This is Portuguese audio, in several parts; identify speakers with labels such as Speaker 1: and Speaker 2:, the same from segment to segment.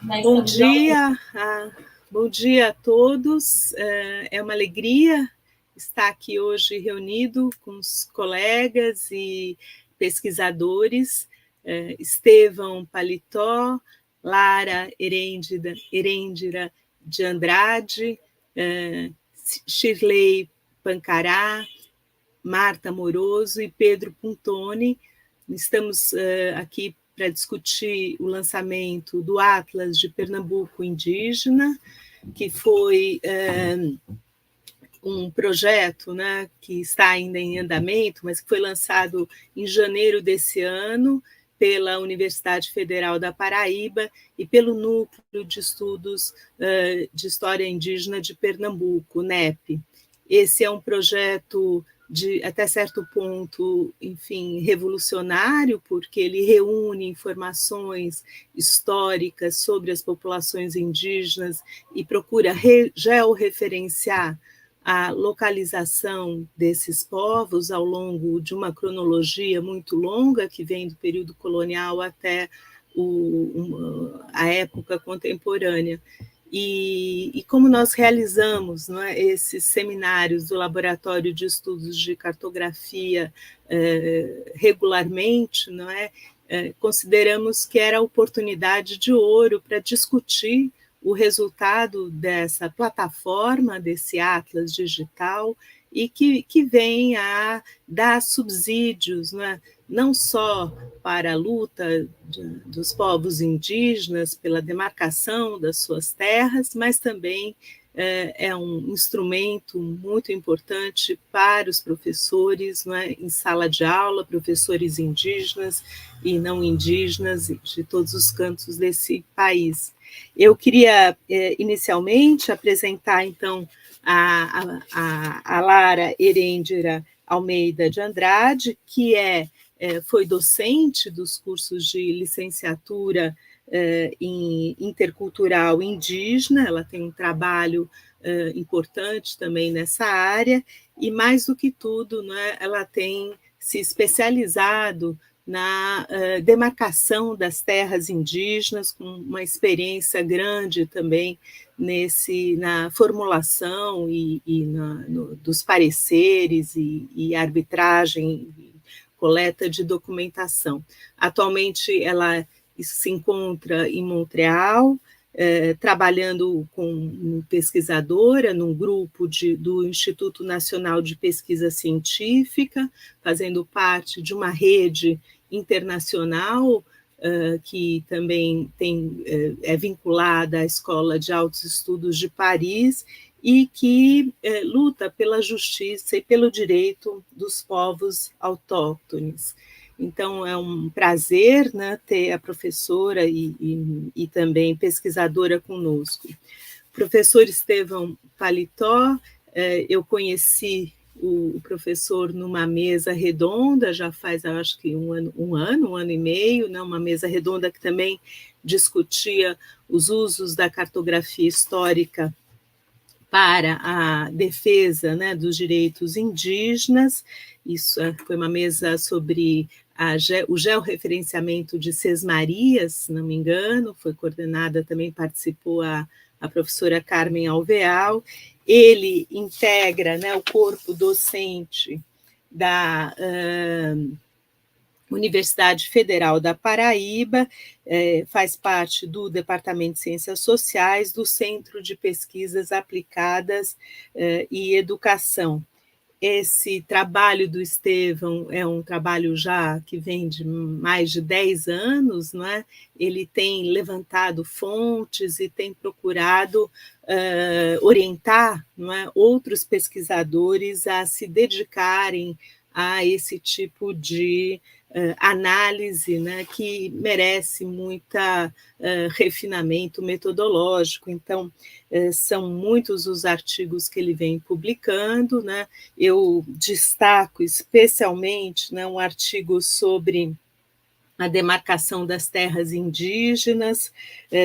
Speaker 1: Bom dia, bom dia a todos. É uma alegria estar aqui hoje reunido com os colegas e pesquisadores, Estevão Paletó, Lara Erendira de Andrade, Shirley Pancará, Marta Moroso e Pedro Puntoni. Estamos aqui para discutir o lançamento do Atlas de Pernambuco Indígena, que foi um projeto, né, que está ainda em andamento, mas que foi lançado em janeiro desse ano pela Universidade Federal da Paraíba e pelo Núcleo de Estudos de História Indígena de Pernambuco, NEP. Esse é um projeto até certo ponto, enfim, revolucionário, porque ele reúne informações históricas sobre as populações indígenas e procura georreferenciar a localização desses povos ao longo de uma cronologia muito longa, que vem do período colonial até a época contemporânea. E como nós realizamos, não é, esses seminários do Laboratório de Estudos de Cartografia regularmente, não é, consideramos que era a oportunidade de ouro para discutir o resultado dessa plataforma, desse Atlas digital, e que vem a dar subsídios, não só para a luta dos povos indígenas pela demarcação das suas terras, mas também é um instrumento muito importante para os professores, em sala de aula, professores indígenas e não indígenas de todos os cantos desse país. Eu queria, inicialmente, apresentar, então, a Lara Erendira Almeida de Andrade, que foi docente dos cursos de licenciatura em intercultural indígena. Ela tem um trabalho importante também nessa área, e, mais do que tudo, ela tem se especializado na demarcação das terras indígenas, com uma experiência grande também na formulação dos pareceres e arbitragem, coleta de documentação. Atualmente, ela se encontra em Montreal, trabalhando como pesquisadora num grupo do Instituto Nacional de Pesquisa Científica, fazendo parte de uma rede internacional que também é vinculada à Escola de Altos Estudos de Paris e que luta pela justiça e pelo direito dos povos autóctones. Então, é um prazer, ter a professora e também pesquisadora conosco. Professor Estevão Paletó, eu conheci o professor numa mesa redonda, já faz, acho que um ano e meio, uma mesa redonda que também discutia os usos da cartografia histórica para a defesa, dos direitos indígenas. Isso foi uma mesa sobre o georreferenciamento de Sesmarias, se não me engano, foi coordenada, também participou a professora Carmen Alvear. Ele integra o corpo docente da Universidade Federal da Paraíba, faz parte do Departamento de Ciências Sociais, do Centro de Pesquisas Aplicadas e Educação. Esse trabalho do Estevão é um trabalho já que vem de mais de 10 anos, Ele tem levantado fontes e tem procurado orientar, outros pesquisadores a se dedicarem a esse tipo de análise, que merece muito refinamento metodológico. Então, são muitos os artigos que ele vem publicando. Eu destaco especialmente um artigo sobre a demarcação das terras indígenas,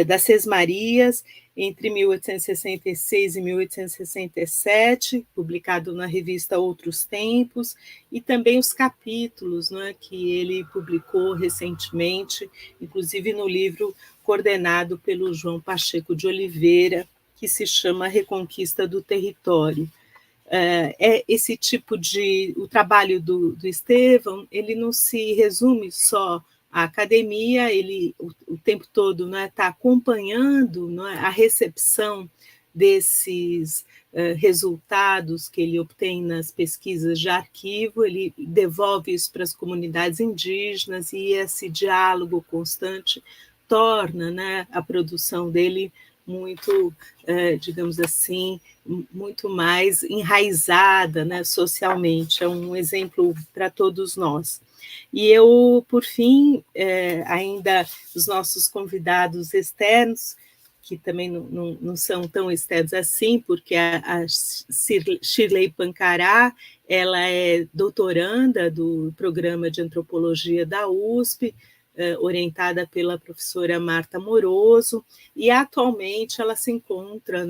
Speaker 1: das Sesmarias, entre 1866 e 1867, publicado na revista Outros Tempos, e também os capítulos, né, que ele publicou recentemente, inclusive no livro coordenado pelo João Pacheco de Oliveira, que se chama Reconquista do Território. Esse tipo de... O trabalho do Estevão, ele não se resume só à academia, ele o tempo todo está acompanhando a recepção desses resultados que ele obtém nas pesquisas de arquivo, ele devolve isso para as comunidades indígenas, e esse diálogo constante torna a produção dele muito, digamos assim, muito mais enraizada, socialmente. É um exemplo para todos nós. E eu, por fim, ainda os nossos convidados externos, que também não são tão externos assim, porque a Shirley Pancará, ela é doutoranda do programa de antropologia da USP, orientada pela professora Marta Moroso, e atualmente ela se encontra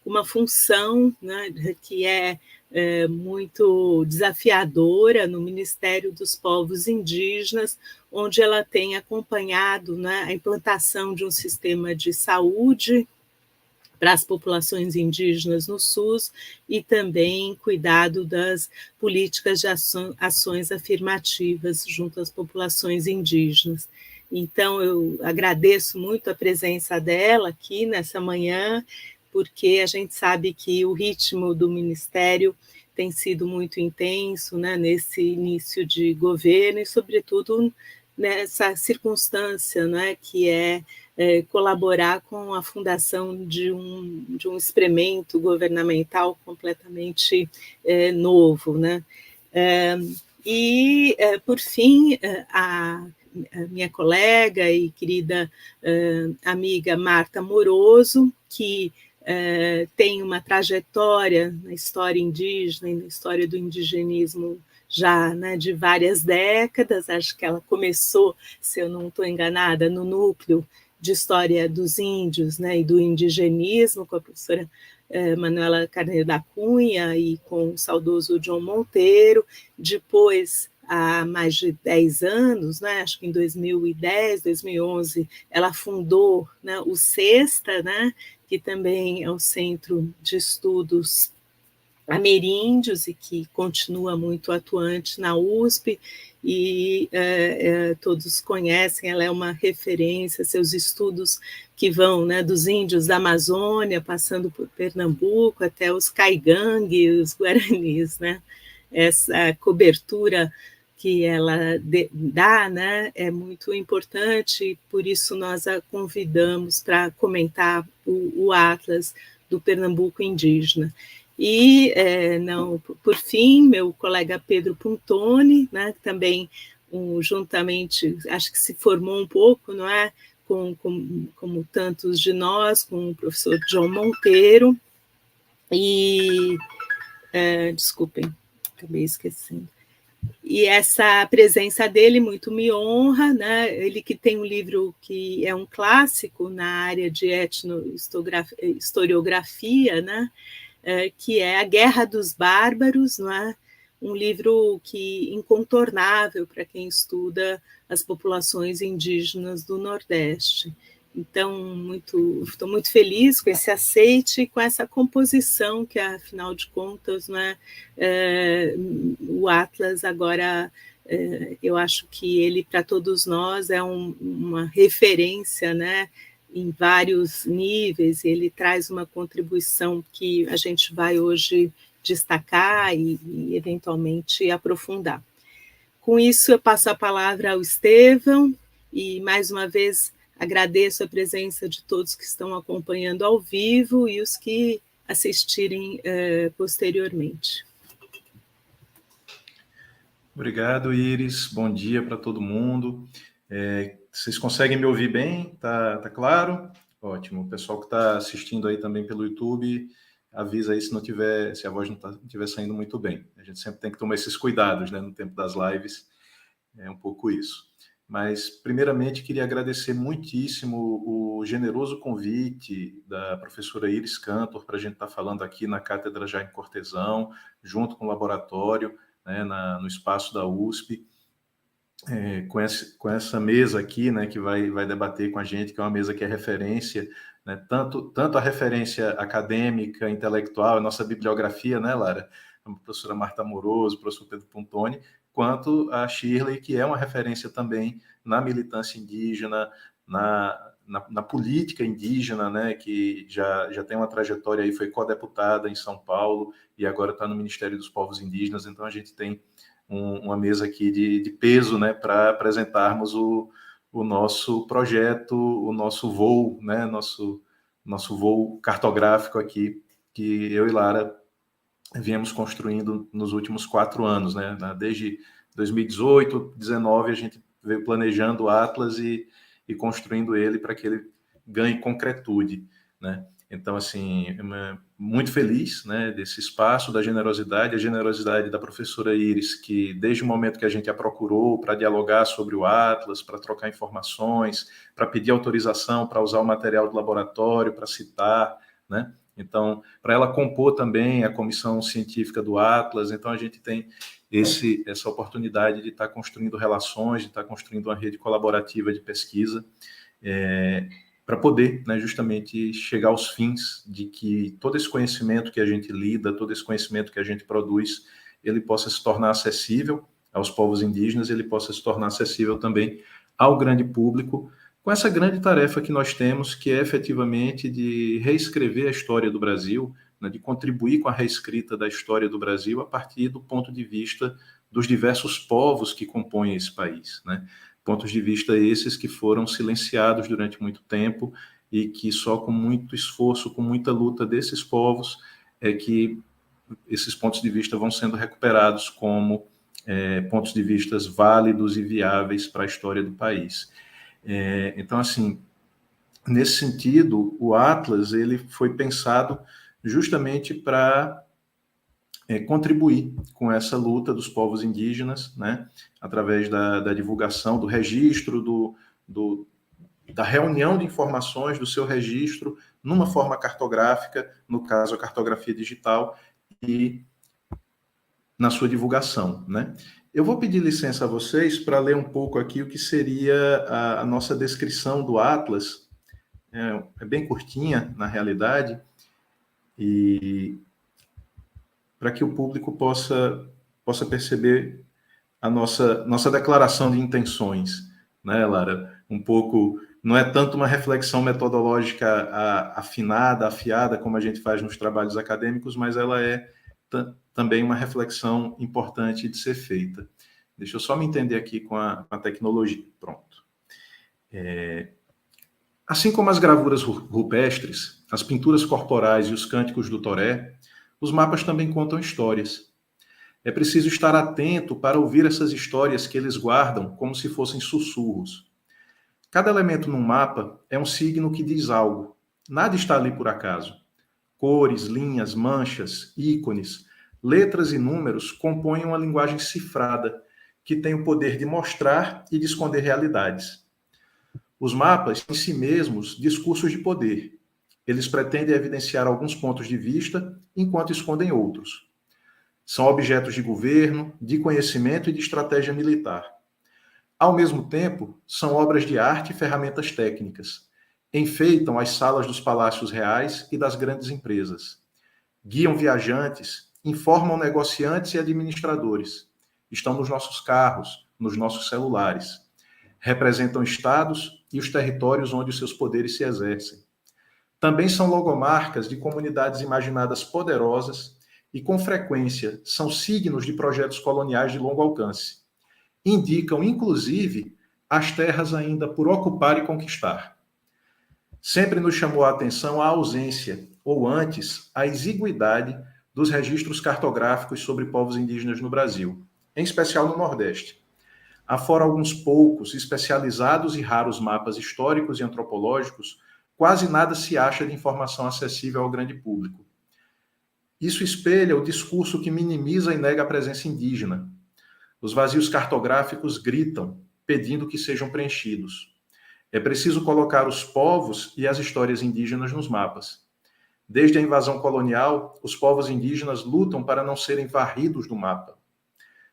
Speaker 1: com uma função que é muito desafiadora no Ministério dos Povos Indígenas, onde ela tem acompanhado a implantação de um sistema de saúde para as populações indígenas no SUS e também cuidado das políticas de ações afirmativas junto às populações indígenas. Então, eu agradeço muito a presença dela aqui nessa manhã, porque a gente sabe que o ritmo do Ministério tem sido muito intenso nesse início de governo e, sobretudo, nessa circunstância que é colaborar com a fundação de um experimento governamental completamente novo. E, por fim, a minha colega e querida amiga Marta Moroso, que tem uma trajetória na história indígena e na história do indigenismo já de várias décadas. Acho que ela começou, se eu não estou enganada, no núcleo de História dos Índios e do Indigenismo, com a professora Manuela Carneiro da Cunha e com o saudoso John Monteiro. Depois, há mais de 10 anos, acho que em 2010, 2011, ela fundou o CESTA, que também é o Centro de Estudos Ameríndios e que continua muito atuante na USP, e todos conhecem, ela é uma referência, seus estudos que vão dos índios da Amazônia, passando por Pernambuco, até os caigangue, os guaranis. Essa cobertura que ela dá é muito importante, e por isso nós a convidamos para comentar o Atlas do Pernambuco indígena. E, por fim, meu colega Pedro Puntoni, também juntamente, acho que se formou um pouco, como tantos de nós, com o professor John Monteiro, e, desculpem, acabei esquecendo. E essa presença dele muito me honra, ele que tem um livro que é um clássico na área de etnohistoriografia, que é A Guerra dos Bárbaros, um livro incontornável para quem estuda as populações indígenas do Nordeste. Então, estou muito feliz com esse aceite e com essa composição, que, afinal de contas, o Atlas agora, eu acho que ele, para todos nós, é uma referência, em vários níveis. Ele traz uma contribuição que a gente vai hoje destacar e eventualmente aprofundar. Com isso, eu passo a palavra ao Estevão e, mais uma vez, agradeço a presença de todos que estão acompanhando ao vivo e os que assistirem posteriormente.
Speaker 2: Obrigado, Iris. Bom dia para todo mundo. Vocês conseguem me ouvir bem? Tá claro? Ótimo. O pessoal que está assistindo aí também pelo YouTube, avisa aí se a voz não estiver saindo muito bem. A gente sempre tem que tomar esses cuidados, no tempo das lives. É um pouco isso. mas, primeiramente, queria agradecer muitíssimo o generoso convite da professora Iris Cantor para a gente estar falando aqui na Cátedra Jaime Cortesão, junto com o laboratório, né, no espaço da USP, com essa mesa aqui, né, que vai debater com a gente, que é uma mesa que é referência, né, tanto a referência acadêmica, intelectual, a nossa bibliografia, né, Lara? A professora Marta Amoroso, o professor Pedro Pontoni, quanto a Shirley, que é uma referência também na militância indígena, na política indígena, né, que já tem uma trajetória aí, foi co-deputada em São Paulo e agora está no Ministério dos Povos Indígenas. Então a gente tem uma mesa aqui de peso, né, para apresentarmos o nosso projeto, o nosso voo, né, nosso voo cartográfico aqui, que eu e Lara viemos construindo nos últimos 4 anos, né? Desde 2018, 2019, a gente veio planejando o Atlas e construindo ele para que ele ganhe concretude, né? Então, assim, muito feliz, né, desse espaço, da generosidade, a generosidade da professora Iris, que desde o momento que a gente a procurou para dialogar sobre o Atlas, para trocar informações, para pedir autorização para usar o material do laboratório, para citar, né? Então, para ela compor também a comissão científica do Atlas, então a gente tem essa oportunidade de estar construindo relações, de estar construindo uma rede colaborativa de pesquisa, para poder, né, justamente chegar aos fins de que todo esse conhecimento que a gente lida, todo esse conhecimento que a gente produz, ele possa se tornar acessível aos povos indígenas, ele possa se tornar acessível também ao grande público, com essa grande tarefa que nós temos, que é efetivamente de reescrever a história do Brasil, né, de contribuir com a reescrita da história do Brasil a partir do ponto de vista dos diversos povos que compõem esse país, né? Pontos de vista esses que foram silenciados durante muito tempo e que só com muito esforço, com muita luta desses povos, é que esses pontos de vista vão sendo recuperados como pontos de vista válidos e viáveis para a história do país. Então, assim, nesse sentido, o Atlas ele foi pensado justamente para contribuir com essa luta dos povos indígenas, né, através da divulgação, do registro, da reunião de informações, do seu registro, numa forma cartográfica, no caso, a cartografia digital, e na sua divulgação, né? Eu vou pedir licença a vocês para ler um pouco aqui o que seria a nossa descrição do Atlas. É bem curtinha, na realidade, e para que o público possa perceber a nossa declaração de intenções, né, Lara? Um pouco, não é tanto uma reflexão metodológica afinada, afiada, como a gente faz nos trabalhos acadêmicos, mas ela é também uma reflexão importante de ser feita. Deixa eu só me entender aqui com a tecnologia. Pronto. Assim como as gravuras rupestres, as pinturas corporais e os cânticos do Toré, os mapas também contam histórias. É preciso estar atento para ouvir essas histórias que eles guardam como se fossem sussurros. Cada elemento num mapa é um signo que diz algo. Nada está ali por acaso. Cores, linhas, manchas, ícones, letras e números compõem uma linguagem cifrada que tem o poder de mostrar e de esconder realidades. Os mapas, em si mesmos, discursos de poder. Eles pretendem evidenciar alguns pontos de vista, enquanto escondem outros. São objetos de governo, de conhecimento e de estratégia militar. Ao mesmo tempo, são obras de arte e ferramentas técnicas. Enfeitam as salas dos palácios reais e das grandes empresas. Guiam viajantes, informam negociantes e administradores. Estão nos nossos carros, nos nossos celulares. Representam estados e os territórios onde os seus poderes se exercem. Também são logomarcas de comunidades imaginadas poderosas e, com frequência, são signos de projetos coloniais de longo alcance. Indicam, inclusive, as terras ainda por ocupar e conquistar. Sempre nos chamou a atenção a ausência, ou antes, a exiguidade dos registros cartográficos sobre povos indígenas no Brasil, em especial no Nordeste. Afora alguns poucos, especializados e raros mapas históricos e antropológicos, quase nada se acha de informação acessível ao grande público. Isso espelha o discurso que minimiza e nega a presença indígena. Os vazios cartográficos gritam, pedindo que sejam preenchidos. É preciso colocar os povos e as histórias indígenas nos mapas. Desde a invasão colonial, os povos indígenas lutam para não serem varridos do mapa.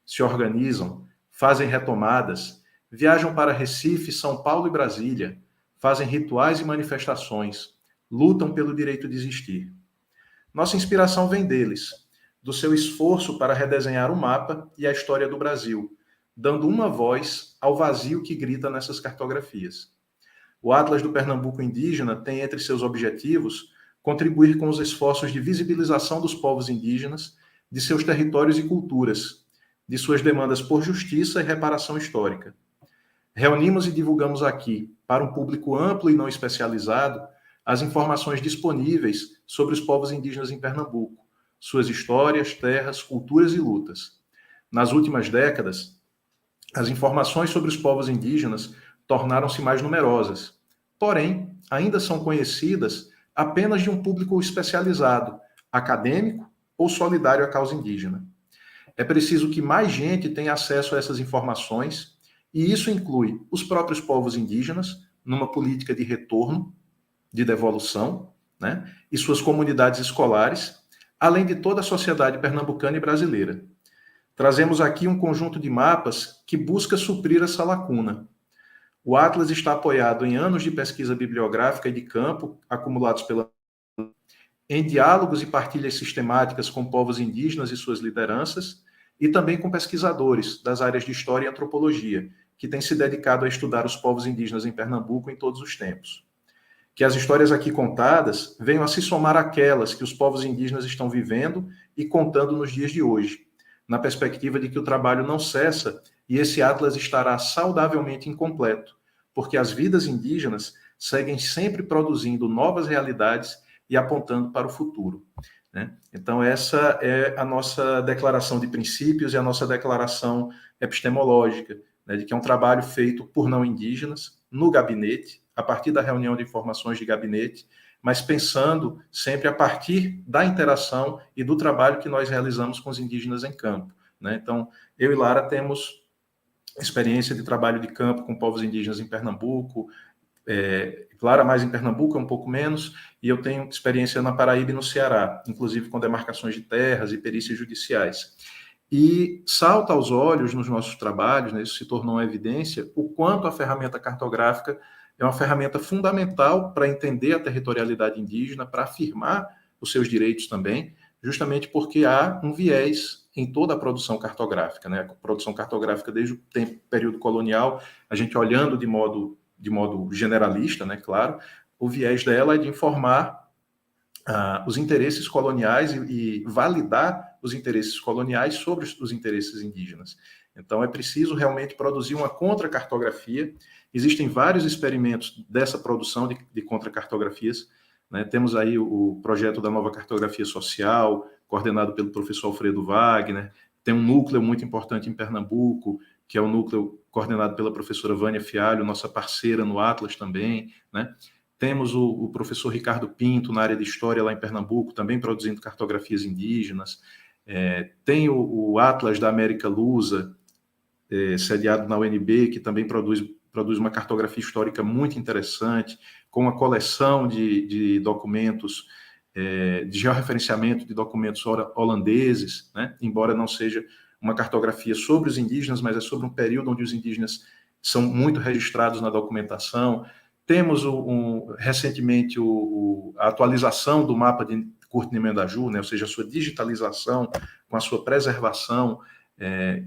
Speaker 2: Se organizam, fazem retomadas, viajam para Recife, São Paulo e Brasília, fazem rituais e manifestações, lutam pelo direito de existir. Nossa inspiração vem deles, do seu esforço para redesenhar o mapa e a história do Brasil, dando uma voz ao vazio que grita nessas cartografias. O Atlas do Pernambuco Indígena tem entre seus objetivos contribuir com os esforços de visibilização dos povos indígenas, de seus territórios e culturas, de suas demandas por justiça e reparação histórica. Reunimos e divulgamos aqui, para um público amplo e não especializado, as informações disponíveis sobre os povos indígenas em Pernambuco, suas histórias, terras, culturas e lutas. Nas últimas décadas, as informações sobre os povos indígenas tornaram-se mais numerosas, porém, ainda são conhecidas apenas de um público especializado, acadêmico ou solidário à causa indígena. É preciso que mais gente tenha acesso a essas informações, e isso inclui os próprios povos indígenas, numa política de retorno, de devolução, né, e suas comunidades escolares, além de toda a sociedade pernambucana e brasileira. Trazemos aqui um conjunto de mapas que busca suprir essa lacuna. O Atlas está apoiado em anos de pesquisa bibliográfica e de campo, acumulados em diálogos e partilhas sistemáticas com povos indígenas e suas lideranças, e também com pesquisadores das áreas de História e Antropologia, que têm se dedicado a estudar os povos indígenas em Pernambuco em todos os tempos. Que as histórias aqui contadas venham a se somar àquelas que os povos indígenas estão vivendo e contando nos dias de hoje, na perspectiva de que o trabalho não cessa e esse atlas estará saudavelmente incompleto, porque as vidas indígenas seguem sempre produzindo novas realidades e apontando para o futuro, né? Então, essa é a nossa declaração de princípios e a nossa declaração epistemológica, né, de que é um trabalho feito por não indígenas, no gabinete, a partir da reunião de informações de gabinete, mas pensando sempre a partir da interação e do trabalho que nós realizamos com os indígenas em campo, né? Então, eu e Lara temos experiência de trabalho de campo com povos indígenas em Pernambuco, Lara mais em Pernambuco, um pouco menos, e eu tenho experiência na Paraíba e no Ceará, inclusive com demarcações de terras e perícias judiciais. E salta aos olhos nos nossos trabalhos, né, isso se tornou uma evidência, o quanto a ferramenta cartográfica é uma ferramenta fundamental para entender a territorialidade indígena, para afirmar os seus direitos também, justamente porque há um viés em toda a produção cartográfica, né? A produção cartográfica desde o período colonial, a gente olhando de modo generalista, né, claro, o viés dela é de informar os interesses coloniais e validar os interesses coloniais sobre os interesses indígenas. Então, é preciso realmente produzir uma contracartografia. Existem vários experimentos dessa produção de contracartografias, né? Temos aí o projeto da nova cartografia social, coordenado pelo professor Alfredo Wagner. Tem um núcleo muito importante em Pernambuco, que é o núcleo coordenado pela professora Vânia Fialho, nossa parceira no Atlas também, né? Temos o professor Ricardo Pinto, na área de História lá em Pernambuco, também produzindo cartografias indígenas. Tem o Atlas da América Lusa, sediado na UNB, que também produz uma cartografia histórica muito interessante, com uma coleção de documentos, de georreferenciamento de documentos holandeses, né? Embora não seja uma cartografia sobre os indígenas, mas é sobre um período onde os indígenas são muito registrados na documentação. Temos recentemente a atualização do mapa de Curtin-Emendaju, né? Ou seja, a sua digitalização com a sua preservação.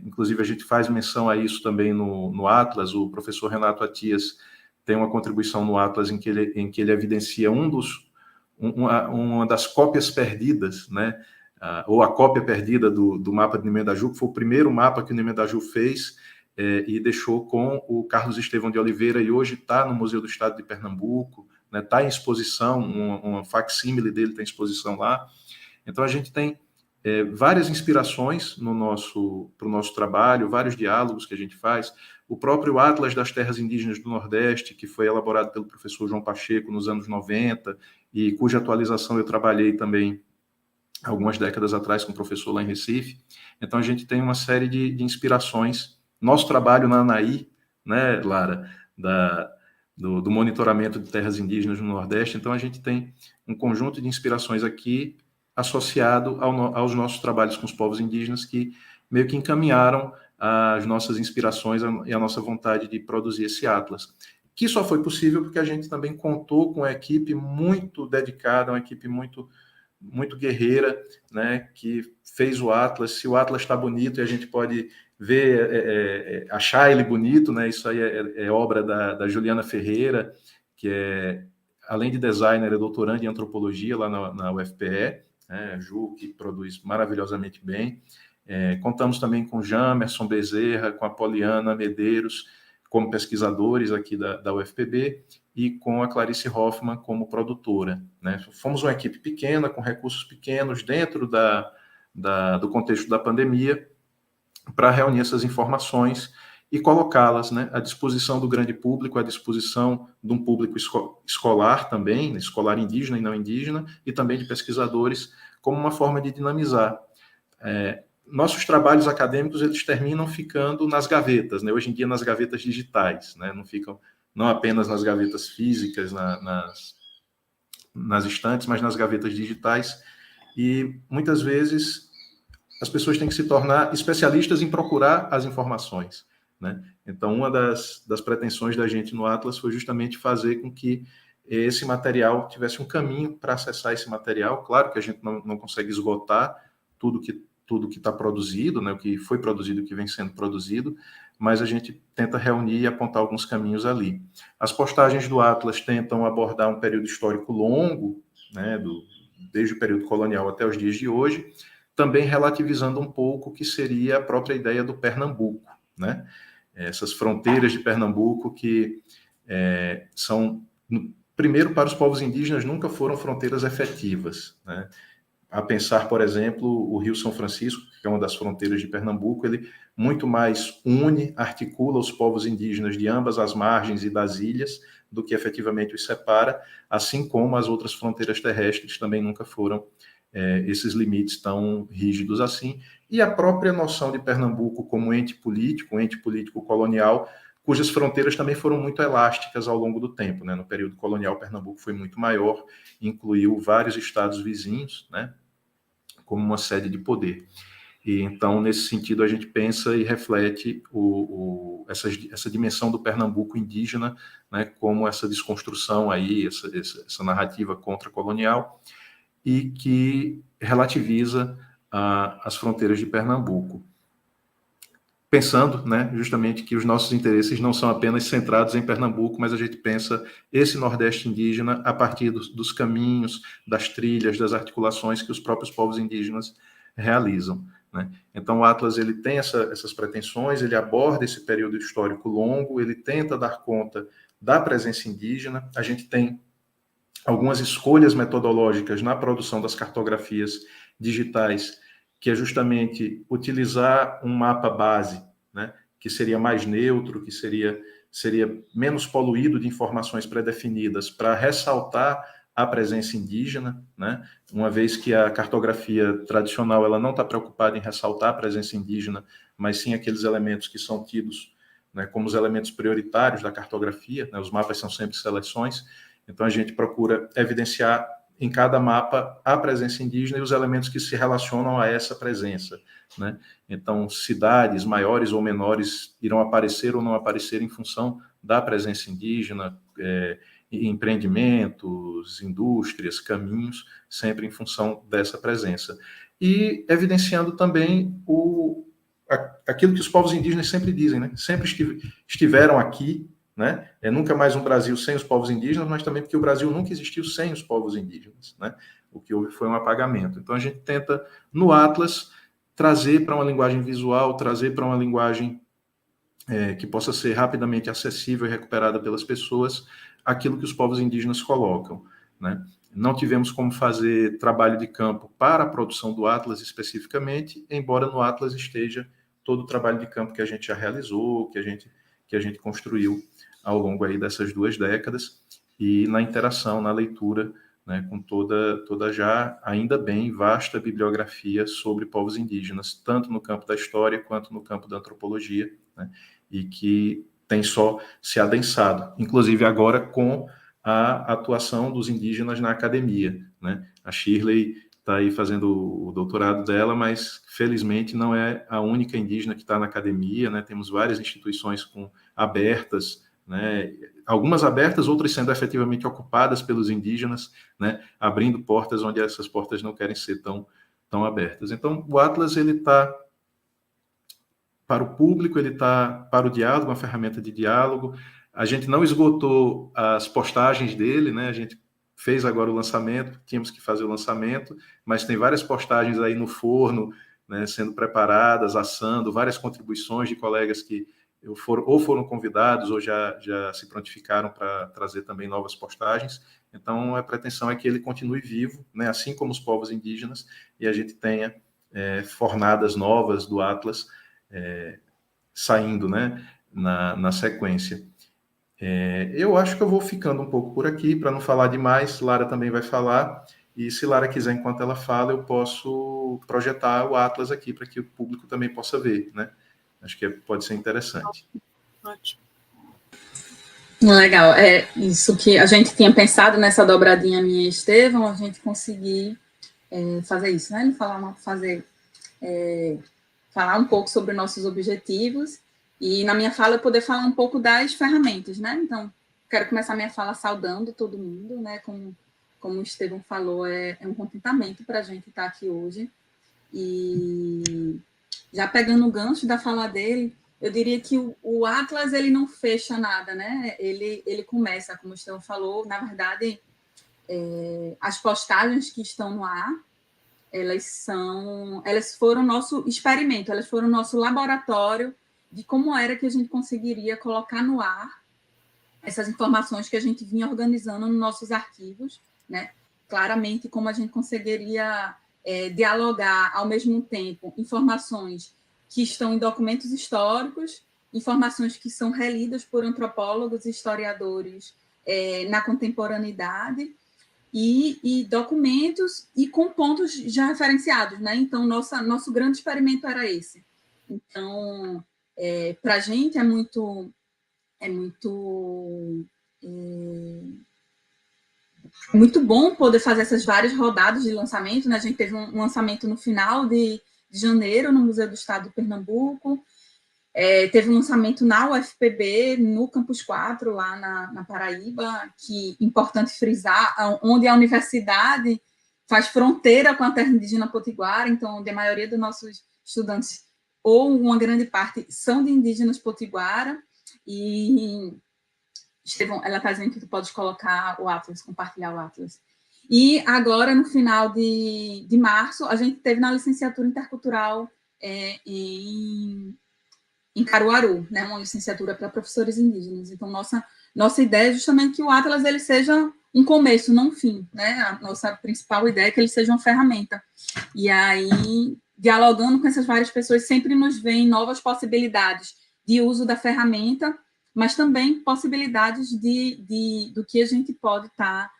Speaker 2: Inclusive, a gente faz menção a isso também no Atlas. O professor Renato Atias tem uma contribuição no Atlas em que ele evidencia uma das cópias perdidas, né? Ou a cópia perdida do mapa de Emendaju, que foi o primeiro mapa que o Emendaju fez e deixou com o Carlos Estevão de Oliveira, e hoje está no Museu do Estado de Pernambuco, né? Está em exposição, uma facsímile dele está em exposição lá. Então, a gente tem várias inspirações para o nosso trabalho, vários diálogos que a gente faz. O próprio Atlas das Terras Indígenas do Nordeste, que foi elaborado pelo professor João Pacheco nos anos 90, e cuja atualização eu trabalhei também algumas décadas atrás com o professor lá em Recife. Então, a gente tem uma série de inspirações. Nosso trabalho na ANAI, né, Lara, do monitoramento de terras indígenas no Nordeste. Então, a gente tem um conjunto de inspirações aqui associado aos nossos trabalhos com os povos indígenas que meio que encaminharam as nossas inspirações e a nossa vontade de produzir esse atlas, que só foi possível porque a gente também contou com uma equipe muito dedicada, uma equipe muito guerreira, né, que fez o atlas. Se o atlas está bonito e a gente pode ver, achar ele bonito, né, isso aí é obra da Juliana Ferreira, que além de designer, é doutoranda em antropologia lá na UFPE, né, a Ju, que produz maravilhosamente bem. Contamos também com Jamerson Bezerra, com a Poliana Medeiros, como pesquisadores aqui da UFPB, e com a Clarice Hoffmann como produtora, né? Fomos uma equipe pequena, com recursos pequenos, dentro do contexto da pandemia, para reunir essas informações e colocá-las, né, à disposição do grande público, à disposição de um público escolar também, escolar indígena e não indígena, e também de pesquisadores, como uma forma de dinamizar. Nossos trabalhos acadêmicos, eles terminam ficando nas gavetas, né? Hoje em dia nas gavetas digitais, né? Não ficam não apenas nas gavetas físicas, nas estantes, mas nas gavetas digitais. E muitas vezes as pessoas têm que se tornar especialistas em procurar as informações, né? Então, uma das pretensões da gente no Atlas foi justamente fazer com que esse material tivesse um caminho para acessar esse material. Claro que a gente não consegue esgotar tudo que está produzido, né, o que foi produzido, o que vem sendo produzido, mas a gente tenta reunir e apontar alguns caminhos ali. As postagens do Atlas tentam abordar um período histórico longo, né, desde o período colonial até os dias de hoje, também relativizando um pouco o que seria a própria ideia do Pernambuco, né? Essas fronteiras de Pernambuco que são, primeiro, para os povos indígenas, nunca foram fronteiras efetivas, né? A pensar, por exemplo, o Rio São Francisco, que é uma das fronteiras de Pernambuco, ele muito mais articula os povos indígenas de ambas as margens e das ilhas do que efetivamente os separa, assim como as outras fronteiras terrestres também nunca foram esses limites tão rígidos assim. E a própria noção de Pernambuco como ente político colonial, cujas fronteiras também foram muito elásticas ao longo do tempo, né? No período colonial, Pernambuco foi muito maior, incluiu vários estados vizinhos, né, como uma sede de poder. E então, nesse sentido, a gente pensa e reflete essa dimensão do Pernambuco indígena, né, como essa desconstrução aí, essa narrativa contra-colonial, e que relativiza as fronteiras de Pernambuco. Pensando, né, justamente que os nossos interesses não são apenas centrados em Pernambuco, mas a gente pensa esse Nordeste indígena a partir dos caminhos, das trilhas, das articulações que os próprios povos indígenas realizam, né? Então, o Atlas ele tem essas pretensões, ele aborda esse período histórico longo, ele tenta dar conta da presença indígena. A gente tem algumas escolhas metodológicas na produção das cartografias digitais, que é justamente utilizar um mapa base, né, que seria mais neutro, que seria menos poluído de informações pré-definidas, para ressaltar a presença indígena, né, uma vez que a cartografia tradicional ela não está preocupada em ressaltar a presença indígena, mas sim aqueles elementos que são tidos, né, como os elementos prioritários da cartografia, né, os mapas são sempre seleções. Então, a gente procura evidenciar em cada mapa a presença indígena e os elementos que se relacionam a essa presença, né? Então, cidades maiores ou menores irão aparecer ou não aparecer em função da presença indígena, empreendimentos, indústrias, caminhos, sempre em função dessa presença. E evidenciando também aquilo que os povos indígenas sempre dizem, né? Sempre estiveram aqui, né? Nunca mais um Brasil sem os povos indígenas, mas também porque o Brasil nunca existiu sem os povos indígenas, né? O que houve foi um apagamento. Então, a gente tenta, no Atlas, trazer para uma linguagem visual, trazer para uma linguagem que possa ser rapidamente acessível e recuperada pelas pessoas, aquilo que os povos indígenas colocam, né? Não tivemos como fazer trabalho de campo para a produção do Atlas especificamente, embora no Atlas esteja todo o trabalho de campo que a gente já realizou, que a gente construiu ao longo aí dessas 2 décadas, e na interação, na leitura, né, com toda já, ainda bem, vasta bibliografia sobre povos indígenas, tanto no campo da história quanto no campo da antropologia, né, e que tem só se adensado, inclusive agora com a atuação dos indígenas na academia, né? A Shirley está aí fazendo o doutorado dela, mas felizmente não é a única indígena que está na academia, né? Temos várias instituições abertas, né? Algumas abertas, outras sendo efetivamente ocupadas pelos indígenas, né? Abrindo portas onde essas portas não querem ser tão abertas. Então, o Atlas ele está para o público, ele está para o diálogo, uma ferramenta de diálogo. A gente não esgotou as postagens dele, né? A gente fez agora o lançamento, tínhamos que fazer o lançamento, mas tem várias postagens aí no forno, né, sendo preparadas, assando, várias contribuições de colegas que foram convidados ou já se prontificaram para trazer também novas postagens. Então, a pretensão é que ele continue vivo, né, assim como os povos indígenas, e a gente tenha fornadas novas do Atlas saindo, né, na sequência. Eu acho que eu vou ficando um pouco por aqui, para não falar demais. Lara também vai falar, e se Lara quiser, enquanto ela fala, eu posso projetar o Atlas aqui, para que o público também possa ver, né? Acho que pode ser interessante.
Speaker 1: Ótimo.
Speaker 3: Legal, é isso que a gente tinha pensado nessa dobradinha minha e Estevão, a gente conseguir fazer isso, né? Falar um pouco sobre nossos objetivos e, na minha fala, eu poder falar um pouco das ferramentas, né? Então, quero começar minha fala saudando todo mundo, né? Como o Estevão falou, é um contentamento para a gente estar aqui hoje. E já pegando o gancho da fala dele, eu diria que o Atlas ele não fecha nada, né? Ele começa, como o Estevão falou, na verdade, as postagens que estão no ar, elas foram nosso experimento, elas foram nosso laboratório de como era que a gente conseguiria colocar no ar essas informações que a gente vinha organizando nos nossos arquivos, né? Claramente, como a gente conseguiria dialogar ao mesmo tempo informações que estão em documentos históricos, informações que são relidas por antropólogos e historiadores na contemporaneidade, e documentos e com pontos já referenciados, né? Então, nosso grande experimento era esse. Então, para a gente é muito bom poder fazer essas várias rodadas de lançamento, né? A gente teve um lançamento no final de janeiro no Museu do Estado de Pernambuco, teve um lançamento na UFPB, no Campus 4, lá na Paraíba, que é importante frisar, onde a universidade faz fronteira com a terra indígena potiguara, então, onde a maioria dos nossos estudantes, ou uma grande parte, são de indígenas potiguara, e Estevão, ela está dizendo que tu pode colocar o Atlas, compartilhar o Atlas. E agora, no final de março, a gente teve na licenciatura intercultural em Caruaru, né, uma licenciatura para professores indígenas. Então, nossa ideia é justamente que o Atlas ele seja um começo, não um fim, né? A nossa principal ideia é que ele seja uma ferramenta. E aí, dialogando com essas várias pessoas, sempre nos vem novas possibilidades de uso da ferramenta, mas também possibilidades do que a gente pode estar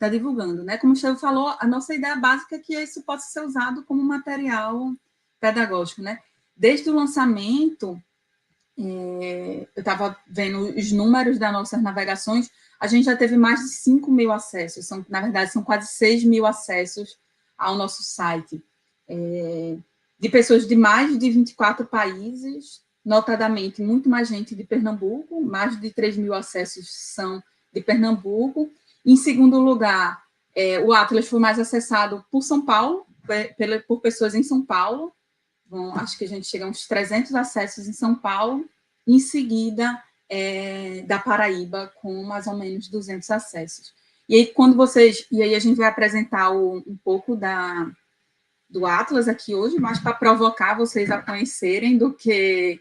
Speaker 3: divulgando, né? Como o Estevão falou, a nossa ideia básica é que isso possa ser usado como material pedagógico, né? Desde o lançamento, eu estava vendo os números das nossas navegações, a gente já teve mais de 5 mil acessos, na verdade, são quase 6 mil acessos ao nosso site, de pessoas de mais de 24 países, notadamente muito mais gente de Pernambuco, mais de 3 mil acessos são de Pernambuco. Em segundo lugar, o Atlas foi mais acessado por São Paulo, por pessoas em São Paulo. Bom, acho que a gente chega a uns 300 acessos em São Paulo, em seguida da Paraíba, com mais ou menos 200 acessos. E aí a gente vai apresentar um pouco do Atlas aqui hoje, mais para provocar vocês a conhecerem do que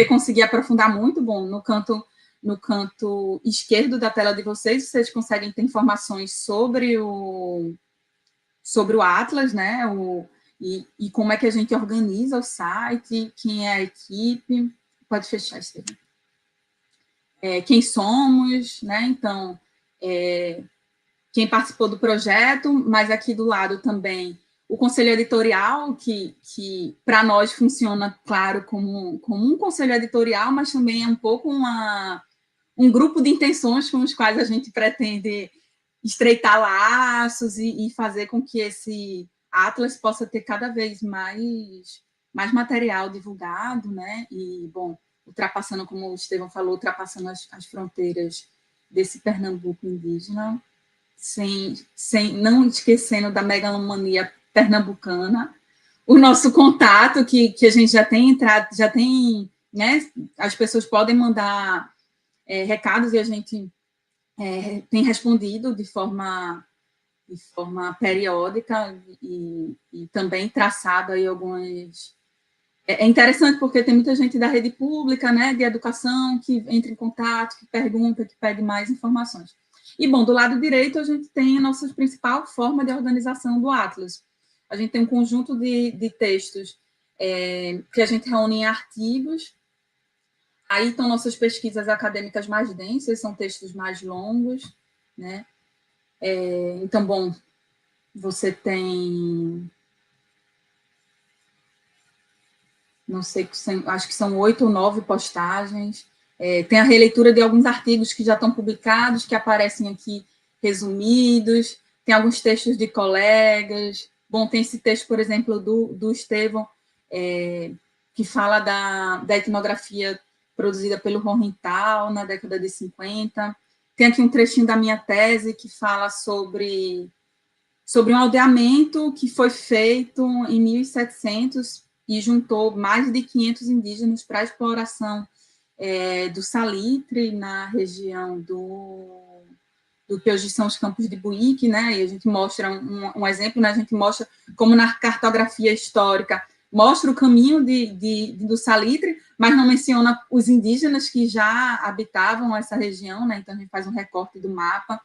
Speaker 3: conseguir aprofundar muito. Bom, no canto esquerdo da tela de vocês conseguem ter informações sobre o Atlas, né? E como é que a gente organiza o site, quem é a equipe. Pode fechar, Estevão. Quem somos, né? Então, quem participou do projeto, mas aqui do lado também o conselho editorial, que para nós funciona, claro, como um conselho editorial, mas também é um pouco um grupo de intenções com os quais a gente pretende estreitar laços e fazer com que esse Atlas possa ter cada vez mais material divulgado, né? E, bom, ultrapassando, como o Estevão falou, ultrapassando as fronteiras desse Pernambuco indígena, não esquecendo da megalomania pernambucana, o nosso contato, que a gente já tem entrado, né? As pessoas podem mandar recados e a gente tem respondido de forma periódica e também traçado aí algumas... É interessante porque tem muita gente da rede pública, né, de educação, que entra em contato, que pergunta, que pede mais informações. E, bom, do lado direito, a gente tem a nossa principal forma de organização do Atlas. A gente tem um conjunto de textos que a gente reúne em artigos. Aí estão nossas pesquisas acadêmicas mais densas, são textos mais longos, né? Então, bom, você tem... não sei, acho que são 8 ou 9 postagens. Tem a releitura de alguns artigos que já estão publicados, que aparecem aqui resumidos. Tem alguns textos de colegas. Bom, tem esse texto, por exemplo, do Estevão, que fala da etnografia produzida pelo Rohenthal na década de 50. Tem aqui um trechinho da minha tese que fala sobre um aldeamento que foi feito em 1700 e juntou mais de 500 indígenas para a exploração do salitre na região do que hoje são os Campos de Buíque, né? E a gente mostra um exemplo, né? A gente mostra como na cartografia histórica mostra o caminho do salitre, mas não menciona os indígenas que já habitavam essa região, né? Então a gente faz um recorte do mapa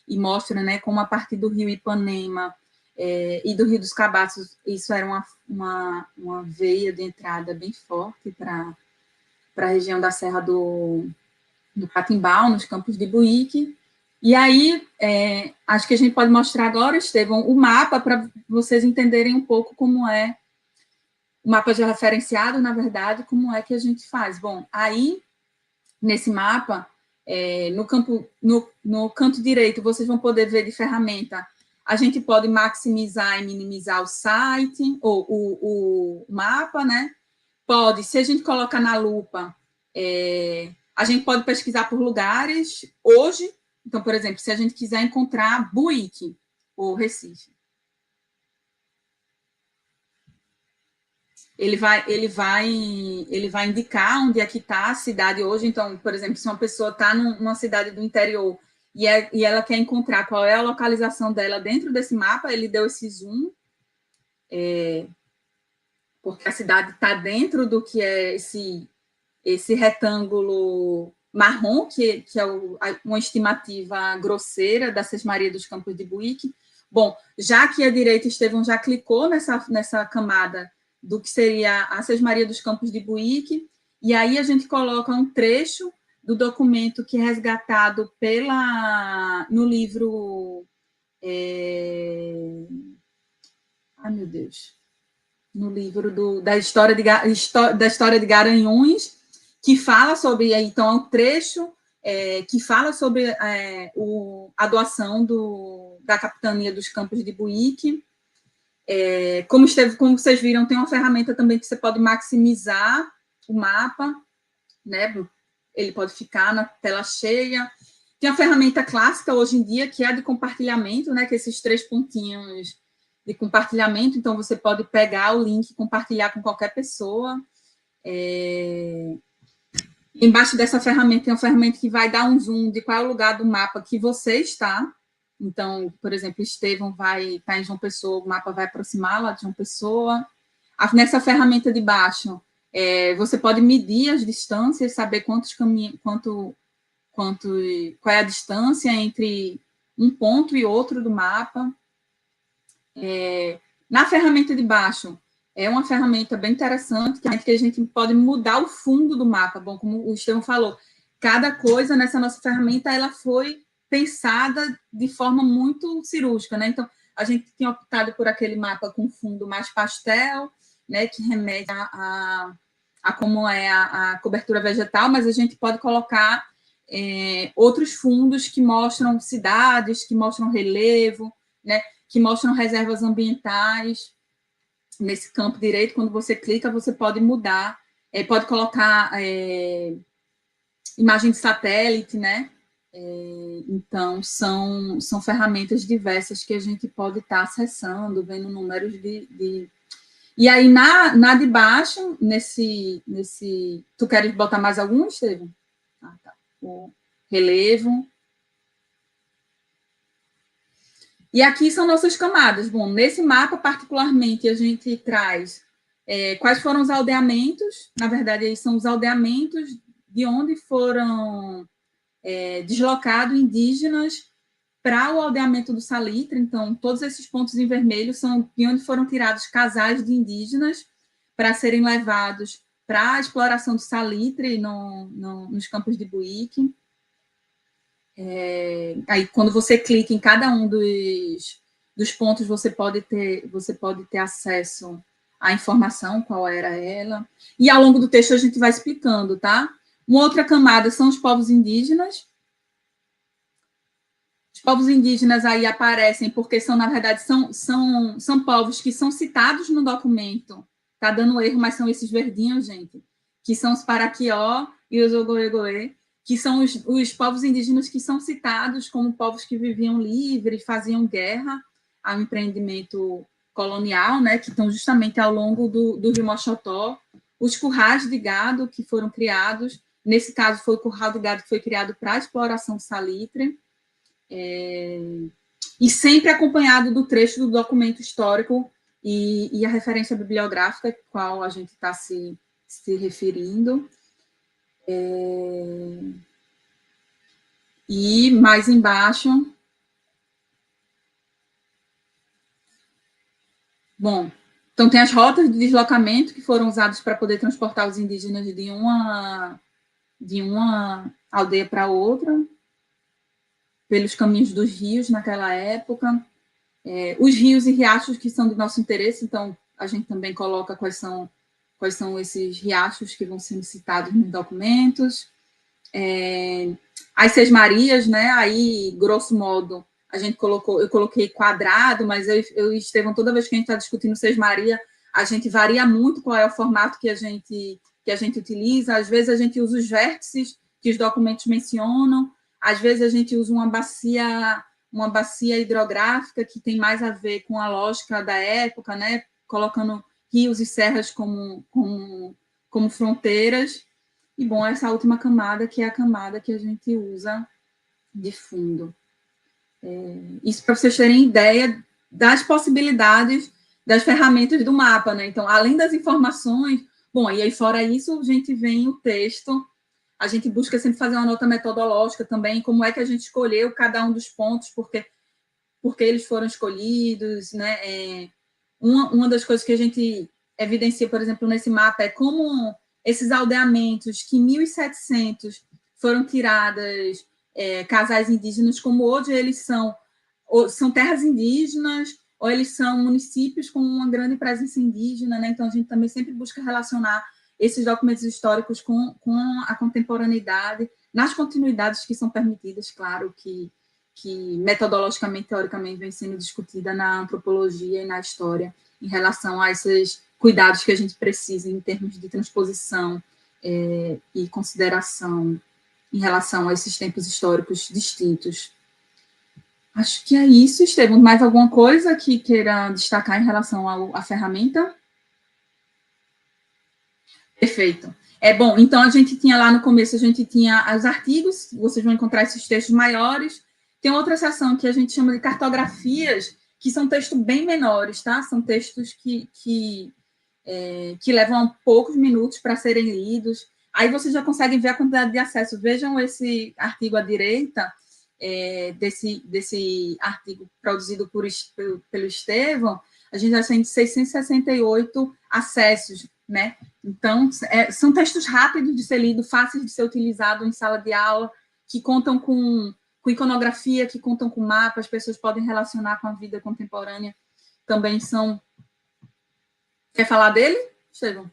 Speaker 3: e mostra, né, como a partir do rio Ipanema e do Rio dos Cabaços, isso era uma veia de entrada bem forte para a região da Serra do Catimbau, nos Campos de Buíque. E aí, acho que a gente pode mostrar agora, Estevão, o mapa para vocês entenderem um pouco como é, o mapa já referenciado, na verdade, como é que a gente faz. Bom, aí, nesse mapa, no canto direito, vocês vão poder ver de ferramenta. A gente pode maximizar e minimizar o site, ou o mapa, né? Pode, se a gente coloca na lupa, a gente pode pesquisar por lugares hoje. Então, por exemplo, se a gente quiser encontrar Buíque, ou Recife, ele vai indicar onde é que está a cidade hoje. Então, por exemplo, se uma pessoa está numa cidade do interior e ela quer encontrar qual é a localização dela dentro desse mapa, ele deu esse zoom, porque a cidade está dentro do que é esse retângulo marrom, que é uma estimativa grosseira da Sesmaria dos Campos de Buíque. Bom, já que a direita, Estevão já clicou nessa camada do que seria a Sesmaria dos Campos de Buíque, e aí a gente coloca um trecho do documento que é resgatado no livro... meu Deus... no livro da história de Garanhuns, que fala sobre... Então, é um trecho que fala sobre a doação da capitania dos Campos de Buíque. Como vocês viram, tem uma ferramenta também que você pode maximizar o mapa, né? Ele pode ficar na tela cheia. Tem a ferramenta clássica hoje em dia, que é a de compartilhamento, né? Que é esses 3 pontinhos de compartilhamento. Então, você pode pegar o link e compartilhar com qualquer pessoa. Embaixo dessa ferramenta tem uma ferramenta que vai dar um zoom de qual é o lugar do mapa que você está. Então, por exemplo, Estevão vai estar em João Pessoa, o mapa vai aproximar lá de João Pessoa. Nessa ferramenta de baixo, você pode medir as distâncias, saber qual é a distância entre um ponto e outro do mapa. Na ferramenta de baixo, é uma ferramenta bem interessante, que a gente pode mudar o fundo do mapa. Bom, como o Estevão falou, cada coisa nessa nossa ferramenta ela foi pensada de forma muito cirúrgica, né? Então, a gente tinha optado por aquele mapa com fundo mais pastel, né, que remete a como é a cobertura vegetal, mas a gente pode colocar outros fundos que mostram cidades, que mostram relevo, né, que mostram reservas ambientais. Nesse campo direito, quando você clica, você pode mudar, pode colocar imagem de satélite, né? Então, são ferramentas diversas que a gente pode estar acessando, vendo números de... E aí, na de baixo, nesse... Tu queres botar mais algum, Estevam? Ah, tá. O relevo. E aqui são nossas camadas. Bom, nesse mapa, particularmente, a gente traz quais foram os aldeamentos. Na verdade, aí são os aldeamentos de onde foram deslocados indígenas para o aldeamento do Salitre. Então, todos esses pontos em vermelho são de onde foram tirados casais de indígenas para serem levados para a exploração do Salitre nos campos de Buíque. Aí, quando você clica em cada um dos pontos, você pode ter acesso à informação, qual era ela. E ao longo do texto a gente vai explicando, tá? Uma outra camada são os povos indígenas. Os povos indígenas aí aparecem porque na verdade, são povos que são citados no documento. Tá dando erro, mas são esses verdinhos, gente, que são os Paraquió e os Ogoegoê, que são os povos indígenas que são citados como povos que viviam livre, faziam guerra ao empreendimento colonial, né, que estão justamente ao longo do Rio Mochotó. Os currais de gado que foram criados, nesse caso foi o curral de gado que foi criado para a exploração do salitre, e sempre acompanhado do trecho do documento histórico e a referência bibliográfica, a qual a gente está se referindo. E mais embaixo... Bom, então tem as rotas de deslocamento que foram usadas para poder transportar os indígenas de uma aldeia para outra, pelos caminhos dos rios naquela época. Os rios e riachos que são do nosso interesse, então a gente também coloca quais são esses riachos que vão sendo citados nos documentos. As Seis Marias, né? Aí, grosso modo, eu coloquei quadrado, mas eu e Estevam, toda vez que a gente está discutindo Seis Maria, a gente varia muito qual é o formato que a gente utiliza. Às vezes a gente usa os vértices que os documentos mencionam, às vezes a gente usa uma bacia hidrográfica que tem mais a ver com a lógica da época, né? Colocando rios e serras como fronteiras. E, bom, essa última camada, que é a camada que a gente usa de fundo. Isso para vocês terem ideia das possibilidades das ferramentas do mapa, né? Então, além das informações... Bom, e aí fora isso, a gente vem o texto, a gente busca sempre fazer uma nota metodológica também, como é que a gente escolheu cada um dos pontos, porque eles foram escolhidos, né? Uma das coisas que a gente evidencia, por exemplo, nesse mapa, é como esses aldeamentos que em 1700 foram tiradas casais indígenas, como hoje eles são terras indígenas, ou eles são municípios com uma grande presença indígena, né? Então a gente também sempre busca relacionar esses documentos históricos com a contemporaneidade, nas continuidades que são permitidas, claro, que metodologicamente, teoricamente, vem sendo discutida na antropologia e na história, em relação a esses cuidados que a gente precisa em termos de transposição e consideração em relação a esses tempos históricos distintos. Acho que é isso, Estevam. Mais alguma coisa que queira destacar em relação à ferramenta? Perfeito. Bom, então a gente tinha lá no começo, a gente tinha os artigos, vocês vão encontrar esses textos maiores. Tem outra seção que a gente chama de cartografias, que são textos bem menores, tá? São textos que levam poucos minutos para serem lidos. Aí vocês já conseguem ver a quantidade de acesso. Vejam esse artigo à direita, desse artigo produzido pelo Estevam, a gente já tem 668 acessos, né? Então, são textos rápidos de ser lido, fáceis de ser utilizado em sala de aula, que contam com com iconografia, que contam com mapas, as pessoas podem relacionar com a vida contemporânea, também são... Quer falar dele, Estevão?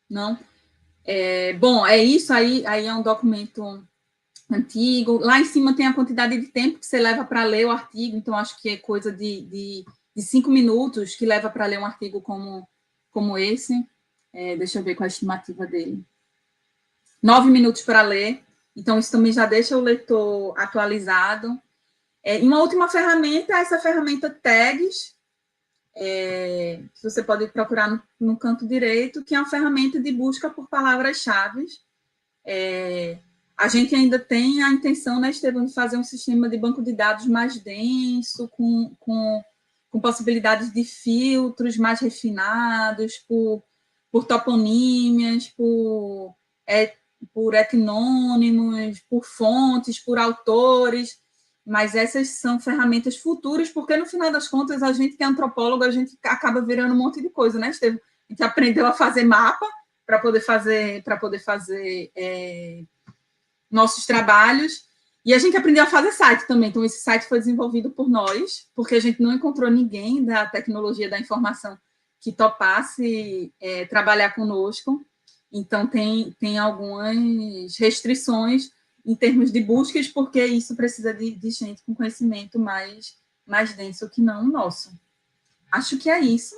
Speaker 3: Não? Bom, é isso, aí é um documento antigo. Lá em cima tem a quantidade de tempo que você leva para ler o artigo, então acho que é coisa de 5 minutos que leva para ler um artigo como esse. Deixa eu ver qual é a estimativa dele. 9 minutos para ler, então isso também já deixa o leitor atualizado. E uma última ferramenta, essa ferramenta Tags, que você pode procurar no canto direito, que é uma ferramenta de busca por palavras-chave. A gente ainda tem a intenção, né, Estevão, de fazer um sistema de banco de dados mais denso, com possibilidades de filtros mais refinados, por toponímias, por etnônimos, por fontes, por autores, mas essas são ferramentas futuras, porque no final das contas, a gente que é antropólogo, a gente acaba virando um monte de coisa, né, Estevão? A gente aprendeu a fazer mapa para poder fazer nossos trabalhos, e a gente aprendeu a fazer site também. Então, esse site foi desenvolvido por nós, porque a gente não encontrou ninguém da tecnologia da informação que topasse trabalhar conosco. Então, tem algumas restrições em termos de buscas, porque isso precisa de gente com conhecimento mais denso que não o nosso. Acho que é isso.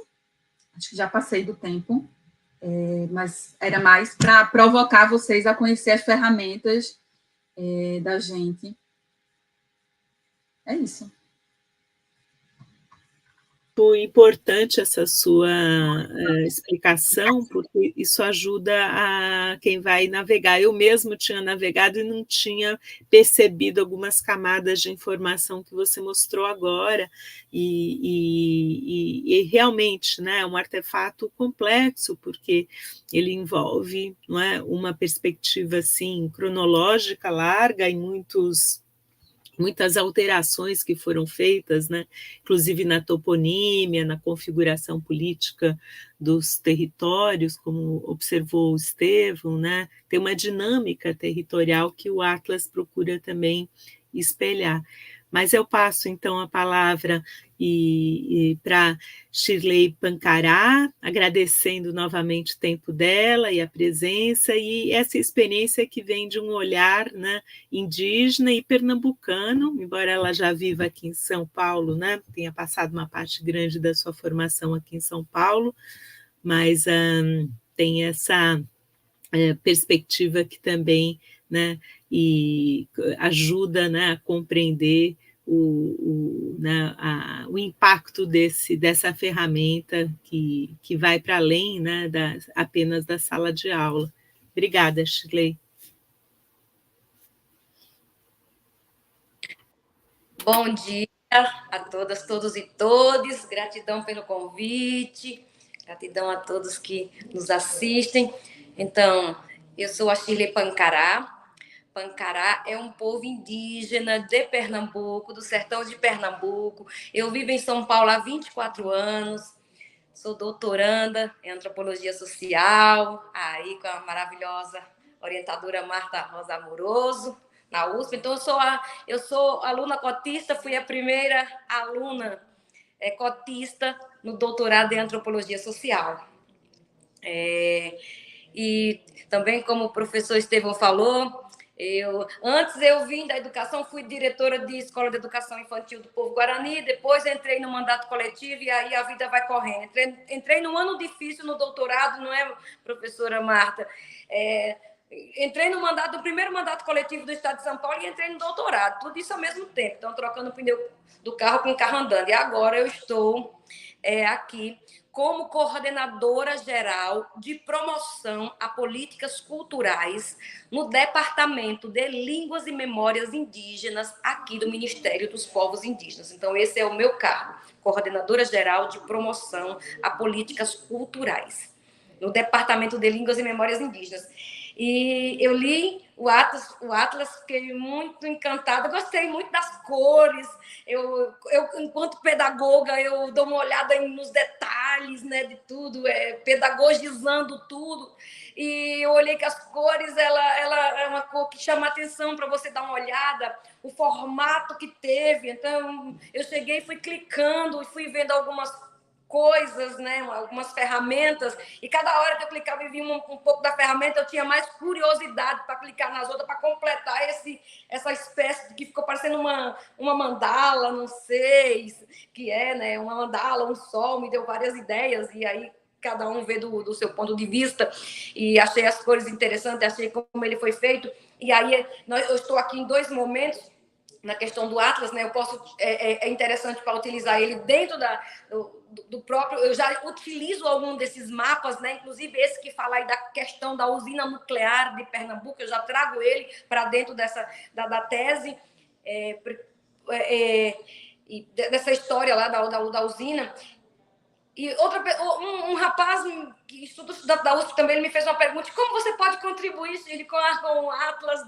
Speaker 3: Acho que já passei do tempo, mas era mais para provocar vocês a conhecer as ferramentas da gente. É isso.
Speaker 1: Muito importante essa sua explicação, porque isso ajuda a quem vai navegar. Eu mesmo tinha navegado e não tinha percebido algumas camadas de informação que você mostrou agora, e realmente, né, é um artefato complexo, porque ele envolve, não é, uma perspectiva assim, cronológica larga e muitas alterações que foram feitas, né, inclusive na toponímia, na configuração política dos territórios, como observou o Estevão, né, tem uma dinâmica territorial que o Atlas procura também espelhar. Mas eu passo, então, a palavra para Shirley Pancará, agradecendo novamente o tempo dela e a presença, e essa experiência que vem de um olhar, né, indígena e pernambucano, embora ela já viva aqui em São Paulo, né, tenha passado uma parte grande da sua formação aqui em São Paulo, mas tem essa perspectiva que também, né, e ajuda, né, a compreender o impacto dessa ferramenta que vai para além, né, apenas da sala de aula. Obrigada, Shirley.
Speaker 4: Bom dia a todas, todos e todes. Gratidão pelo convite, gratidão a todos que nos assistem. Então, eu sou a Shirley Pancará. Pancará é um povo indígena de Pernambuco, do sertão de Pernambuco. Eu vivo em São Paulo há 24 anos. Sou doutoranda em antropologia social, aí com a maravilhosa orientadora Marta Rosa Amoroso, na USP. Então, eu sou aluna cotista, fui a primeira aluna cotista no doutorado em antropologia social. E também, como o professor Estevão falou, antes eu vim da educação, fui diretora de escola de educação infantil do povo Guarani, depois entrei no mandato coletivo e aí a vida vai correndo. Entrei num ano difícil no doutorado, não é, professora Marta? Entrei no primeiro mandato coletivo do Estado de São Paulo e entrei no doutorado, tudo isso ao mesmo tempo, então trocando o pneu do carro com o carro andando. E agora eu estou aqui como coordenadora geral de promoção a políticas culturais no Departamento de Línguas e Memórias Indígenas aqui do Ministério dos Povos Indígenas. Então, esse é o meu cargo, coordenadora geral de promoção a políticas culturais no Departamento de Línguas e Memórias Indígenas. E eu li o Atlas, fiquei muito encantada, gostei muito das cores, eu enquanto pedagoga, eu dou uma olhada nos detalhes, detalhes, né, de tudo, pedagogizando tudo. E eu olhei que as cores, ela é uma cor que chama atenção para você dar uma olhada, o formato que teve. Então, eu cheguei, fui clicando e fui vendo algumas coisas, né, algumas ferramentas, e cada hora que eu clicava e via um pouco da ferramenta, eu tinha mais curiosidade para clicar nas outras, para completar essa espécie de que ficou parecendo uma mandala, não sei que é, né, uma mandala, um sol, me deu várias ideias, e aí cada um vê do seu ponto de vista, e achei as cores interessantes, achei como ele foi feito, e aí eu estou aqui em 2 momentos, na questão do Atlas, né? Eu posso é interessante para utilizar ele dentro do próprio. Eu já utilizo algum desses mapas, né? Inclusive esse que fala aí da questão da usina nuclear de Pernambuco, eu já trago ele para dentro da tese e dessa história lá da usina. E um rapaz que estuda da USP também, ele me fez uma pergunta: como você pode contribuir com o Atlas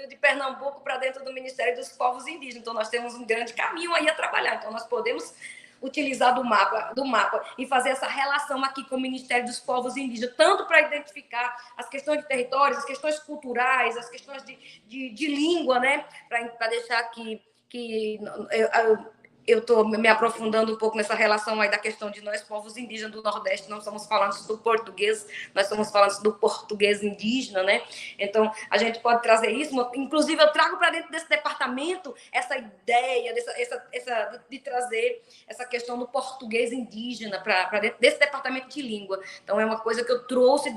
Speaker 4: de Pernambuco para dentro do Ministério dos Povos Indígenas? Então, nós temos um grande caminho aí a trabalhar. Então, nós podemos utilizar do mapa e fazer essa relação aqui com o Ministério dos Povos Indígenas, tanto para identificar as questões de territórios, as questões culturais, as questões de língua, né? Para deixar aqui que eu estou me aprofundando um pouco nessa relação aí da questão de nós, povos indígenas do Nordeste, não estamos falando do português, nós estamos falando do português indígena, né? Então, a gente pode trazer isso. Inclusive, eu trago para dentro desse departamento essa ideia de trazer essa questão do português indígena para dentro desse departamento de língua. Então, é uma coisa que eu trouxe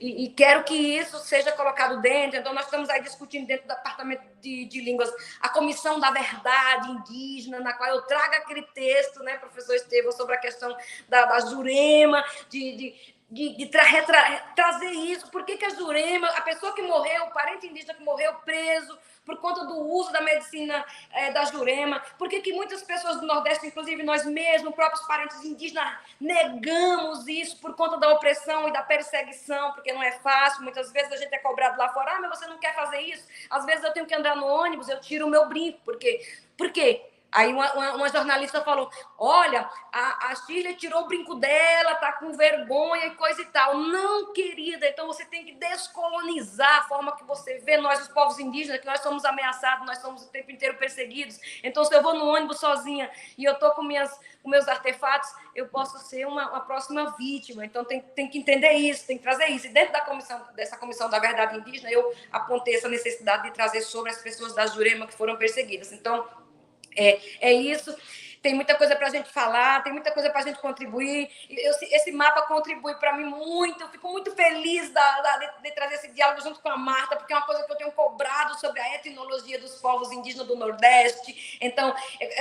Speaker 4: e quero que isso seja colocado dentro. Então, nós estamos aí discutindo dentro do departamento de línguas a Comissão da Verdade Indígena, na qual eu traga aquele texto, né, professor Estevão, sobre a questão da Jurema, trazer isso. Por que a Jurema, a pessoa que morreu, o parente indígena que morreu preso por conta do uso da medicina da Jurema, por que muitas pessoas do Nordeste, inclusive nós mesmos, próprios parentes indígenas, negamos isso por conta da opressão e da perseguição, porque não é fácil. Muitas vezes a gente é cobrado lá fora: mas você não quer fazer isso? Às vezes eu tenho que andar no ônibus, eu tiro o meu brinco. Por quê? Aí uma jornalista falou: olha, a Shirley tirou o brinco dela, tá com vergonha e coisa e tal. Não, querida, então você tem que descolonizar a forma que você vê nós, os povos indígenas, que nós somos ameaçados, nós somos o tempo inteiro perseguidos. Então, se eu vou no ônibus sozinha e eu tô com meus artefatos, eu posso ser uma próxima vítima. Então, tem que entender isso, tem que trazer isso. E dentro dessa comissão da verdade indígena, eu apontei essa necessidade de trazer sobre as pessoas da Jurema que foram perseguidas. Então, é isso. Tem muita coisa para a gente falar, tem muita coisa para a gente contribuir. Esse mapa contribui para mim muito. Eu fico muito feliz de trazer esse diálogo junto com a Marta, porque é uma coisa que eu tenho cobrado sobre a etnologia dos povos indígenas do Nordeste. Então,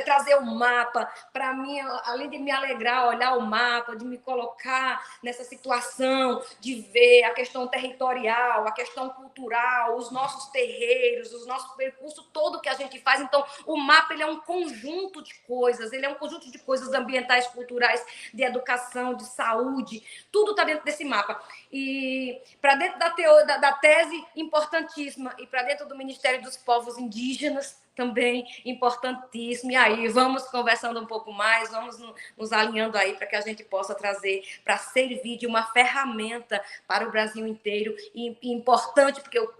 Speaker 4: trazer o mapa, para mim, além de me alegrar, olhar o mapa, de me colocar nessa situação, de ver a questão territorial, a questão cultural, os nossos terreiros, o nosso percurso todo que a gente faz. Então, o mapa, ele é um conjunto de coisas. Ele é um conjunto de coisas ambientais, culturais, de educação, de saúde, tudo está dentro desse mapa. E para dentro da tese, importantíssima, e para dentro do Ministério dos Povos Indígenas, também importantíssimo. E aí, vamos conversando um pouco mais, vamos nos alinhando aí para que a gente possa trazer, para servir de uma ferramenta para o Brasil inteiro. E importante, porque eu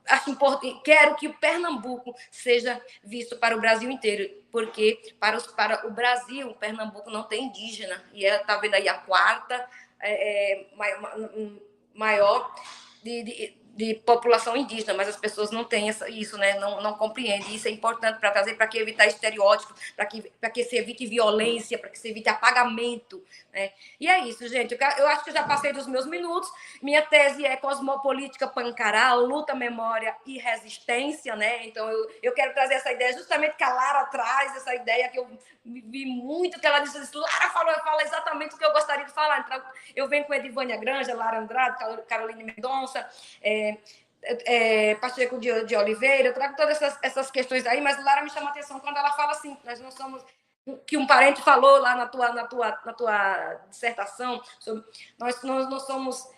Speaker 4: acho importante, quero que o Pernambuco seja visto para o Brasil inteiro, porque para o Brasil, o Pernambuco não tem indígena, e está vendo aí a quarta maior de população indígena, mas as pessoas não têm isso, né? Não compreendem. Isso é importante para trazer, para que evitar estereótipos, para que se evite violência, para que se evite apagamento, né? E é isso, gente. Eu acho que eu já passei dos meus minutos. Minha tese é Cosmopolítica Pancará, Luta, Memória e Resistência, né? Então, eu quero trazer essa ideia justamente que a Lara traz, essa ideia que eu vi muito, que ela disse: Lara fala exatamente o que eu gostaria de falar. Então, eu venho com Edivânia Granja, Lara Andrade, Caroline Mendonça, Pacheco de Oliveira. Eu trago todas essas questões aí, mas Lara me chama a atenção quando ela fala assim: nós não somos, que um parente falou lá na tua dissertação, sobre, nós não somos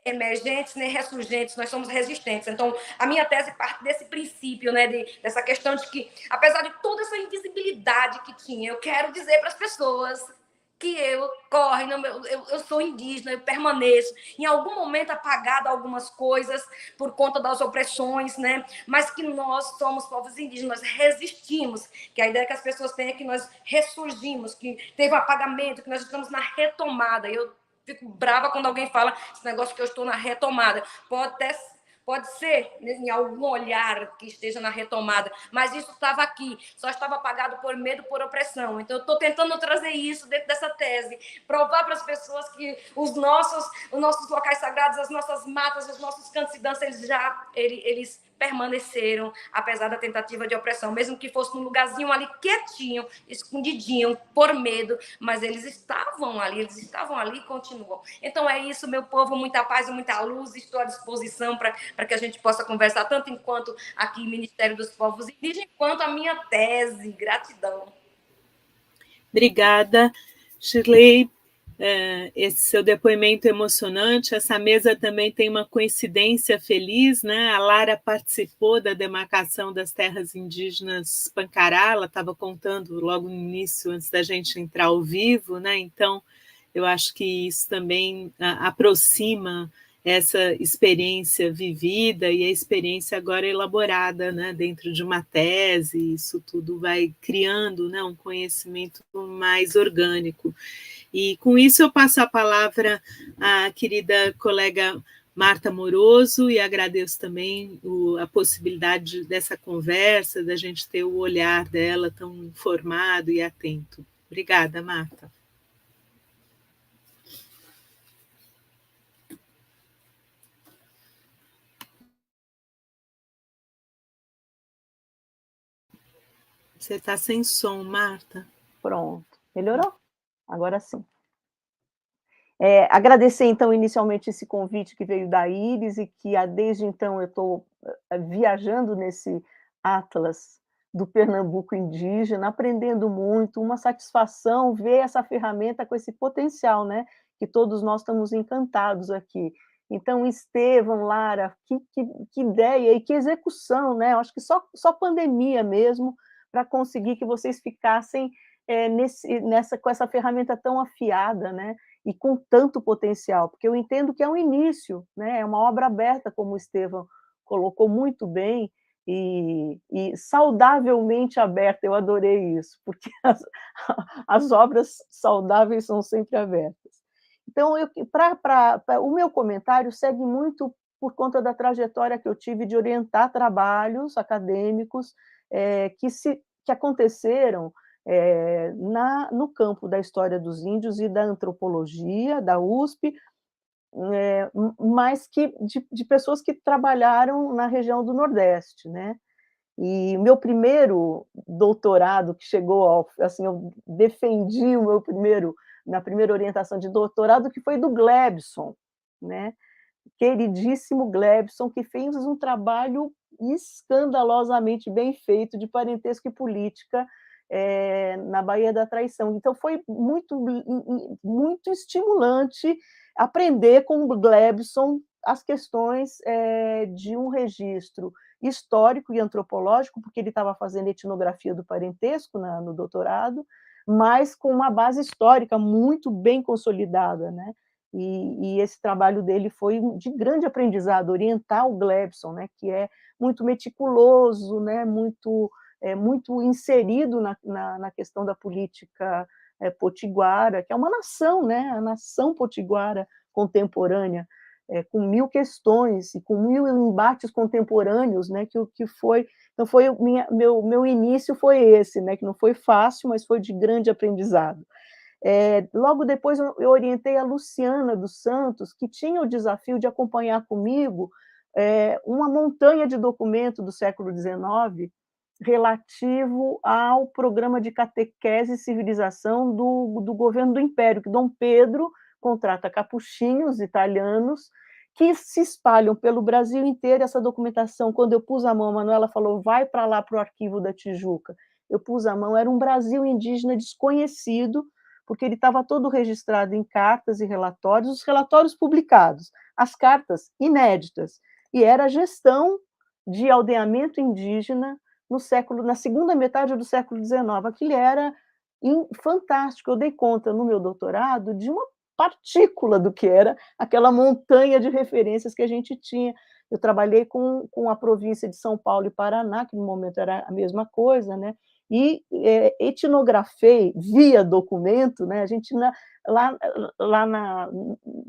Speaker 4: emergentes nem ressurgentes, nós somos resistentes. Então, a minha tese parte desse princípio, né, dessa questão de que, apesar de toda essa invisibilidade que tinha, eu quero dizer para as pessoas que corre, eu sou indígena, eu permaneço, em algum momento apagado algumas coisas por conta das opressões, né? Mas que nós somos povos indígenas, nós resistimos, que a ideia que as pessoas têm é que nós ressurgimos, que teve um apagamento, que nós estamos na retomada. Eu fico brava quando alguém fala esse negócio que eu estou na retomada. Pode ser em algum olhar que esteja na retomada, mas isso estava aqui, só estava apagado por medo, por opressão. Então, eu estou tentando trazer isso dentro dessa tese, provar para as pessoas que os nossos locais sagrados, as nossas matas, os nossos cantos de dança, eles permaneceram, apesar da tentativa de opressão, mesmo que fosse num lugarzinho ali quietinho, escondidinho, por medo, mas eles estavam ali e continuam. Então é isso, meu povo, muita paz e muita luz, estou à disposição para que a gente possa conversar, tanto enquanto aqui Ministério dos Povos Indígenas, quanto a minha tese. Gratidão.
Speaker 1: Obrigada, Shirley. Esse seu depoimento emocionante. Essa mesa também tem uma coincidência feliz, né? A Lara participou da demarcação das terras indígenas Pancará, ela estava contando logo no início, antes da gente entrar ao vivo, né? Então, eu acho que isso também aproxima essa experiência vivida e a experiência agora elaborada, né, dentro de uma tese. Isso tudo vai criando, né, um conhecimento mais orgânico. E com isso eu passo a palavra à querida colega Marta Moroso e agradeço também a possibilidade dessa conversa, da gente ter o olhar dela tão informado e atento. Obrigada, Marta. Você está sem som, Marta.
Speaker 5: Pronto. Melhorou? Agora sim. Agradecer, então, inicialmente esse convite que veio da Iris e que, desde então, eu estou viajando nesse Atlas do Pernambuco indígena, aprendendo muito, uma satisfação ver essa ferramenta com esse potencial, né? Que todos nós estamos encantados aqui. Então, Estevão, Lara, que ideia e que execução, né? Eu acho que só pandemia mesmo para conseguir que vocês ficassem com essa ferramenta tão afiada, né? E com tanto potencial, porque eu entendo que é um início, né? É uma obra aberta, como o Estevão colocou muito bem, e saudavelmente aberta. Eu adorei isso, porque as obras saudáveis são sempre abertas. Então, o meu comentário segue muito por conta da trajetória que eu tive de orientar trabalhos acadêmicos que aconteceram no campo da história dos índios e da antropologia, da USP, mas de pessoas que trabalharam na região do Nordeste, né? E meu primeiro doutorado que chegou assim, eu defendi na primeira orientação de doutorado, que foi do Glebson, né? Queridíssimo Glebson, que fez um trabalho escandalosamente bem feito de parentesco e política na Baía da Traição. Então, foi muito estimulante aprender com o Glebson as questões de um registro histórico e antropológico, porque ele estava fazendo etnografia do parentesco no doutorado, mas com uma base histórica muito bem consolidada, né? E esse trabalho dele foi de grande aprendizado, orientar o Glebson, né, que é muito meticuloso, né, muito inserido na questão da política potiguara, que é uma nação, né, a nação potiguara contemporânea, com 1000 questões e com 1000 embates contemporâneos, né, que foi. Então, meu início foi esse, né, que não foi fácil, mas foi de grande aprendizado. Logo depois, eu orientei a Luciana dos Santos, que tinha o desafio de acompanhar comigo uma montanha de documento do século XIX relativo ao programa de catequese e civilização do governo do Império, que Dom Pedro contrata capuchinhos italianos que se espalham pelo Brasil inteiro. Essa documentação, quando eu pus a mão, a Manuela falou, vai para lá, para o Arquivo da Tijuca. Eu pus a mão, era um Brasil indígena desconhecido, porque ele estava todo registrado em cartas e relatórios, os relatórios publicados, as cartas inéditas, e era a gestão de aldeamento indígena na segunda metade do século XIX. Aquilo era fantástico. Eu dei conta, no meu doutorado, de uma partícula do que era aquela montanha de referências que a gente tinha. Eu trabalhei com a província de São Paulo e Paraná, que no momento era a mesma coisa, né? E etnografei via documento, né? A gente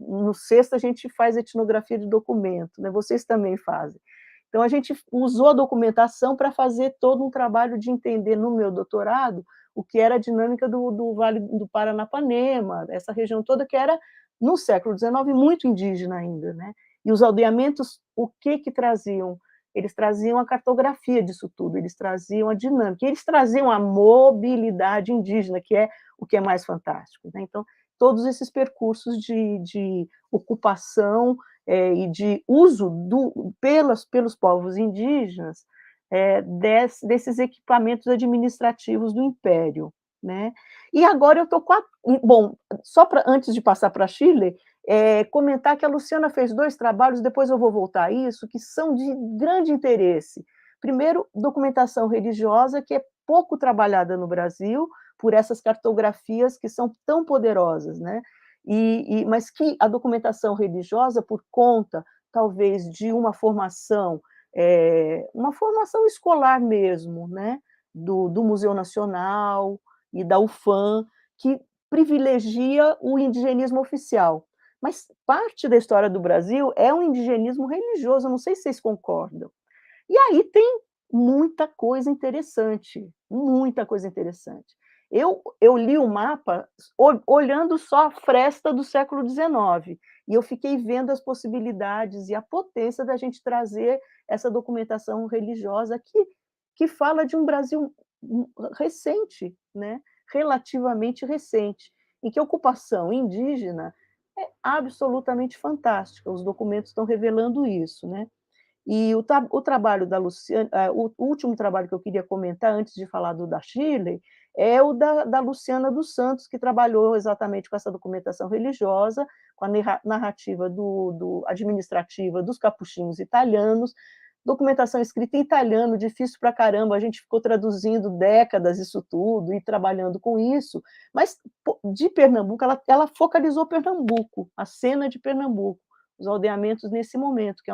Speaker 5: no sexto a gente faz etnografia de documento, né? Vocês também fazem. Então a gente usou a documentação para fazer todo um trabalho de entender no meu doutorado o que era a dinâmica do Vale do Paranapanema, essa região toda que era no século XIX muito indígena ainda, né? E os aldeamentos, o que traziam? Eles traziam a cartografia disso tudo, eles traziam a dinâmica, eles traziam a mobilidade indígena, que é o que é mais fantástico, né? Então, todos esses percursos de ocupação e de uso pelos povos indígenas desses equipamentos administrativos do Império, né? E agora eu estou bom, só antes de passar para Chile, comentar que a Luciana fez 2 trabalhos, depois eu vou voltar a isso, que são de grande interesse. Primeiro, documentação religiosa, que é pouco trabalhada no Brasil, por essas cartografias que são tão poderosas, né? Mas que a documentação religiosa, por conta, talvez, de uma formação escolar mesmo, né? do Museu Nacional e da UFAM, que privilegia o indigenismo oficial. Mas parte da história do Brasil é um indigenismo religioso, não sei se vocês concordam. E aí tem muita coisa interessante, muita coisa interessante. Eu li o mapa olhando só a fresta do século XIX, e eu fiquei vendo as possibilidades e a potência da gente trazer essa documentação religiosa que fala de um Brasil recente, né? Relativamente recente, em que a ocupação indígena é absolutamente fantástica, os documentos estão revelando isso, né? E o trabalho da Luciana, o último trabalho que eu queria comentar, antes de falar da Chile, é o da Luciana dos Santos, que trabalhou exatamente com essa documentação religiosa, com a narrativa administrativa dos capuchinhos italianos, documentação escrita em italiano, difícil para caramba, a gente ficou traduzindo décadas isso tudo e trabalhando com isso, mas de Pernambuco, ela focalizou Pernambuco, a cena de Pernambuco, os aldeamentos nesse momento, que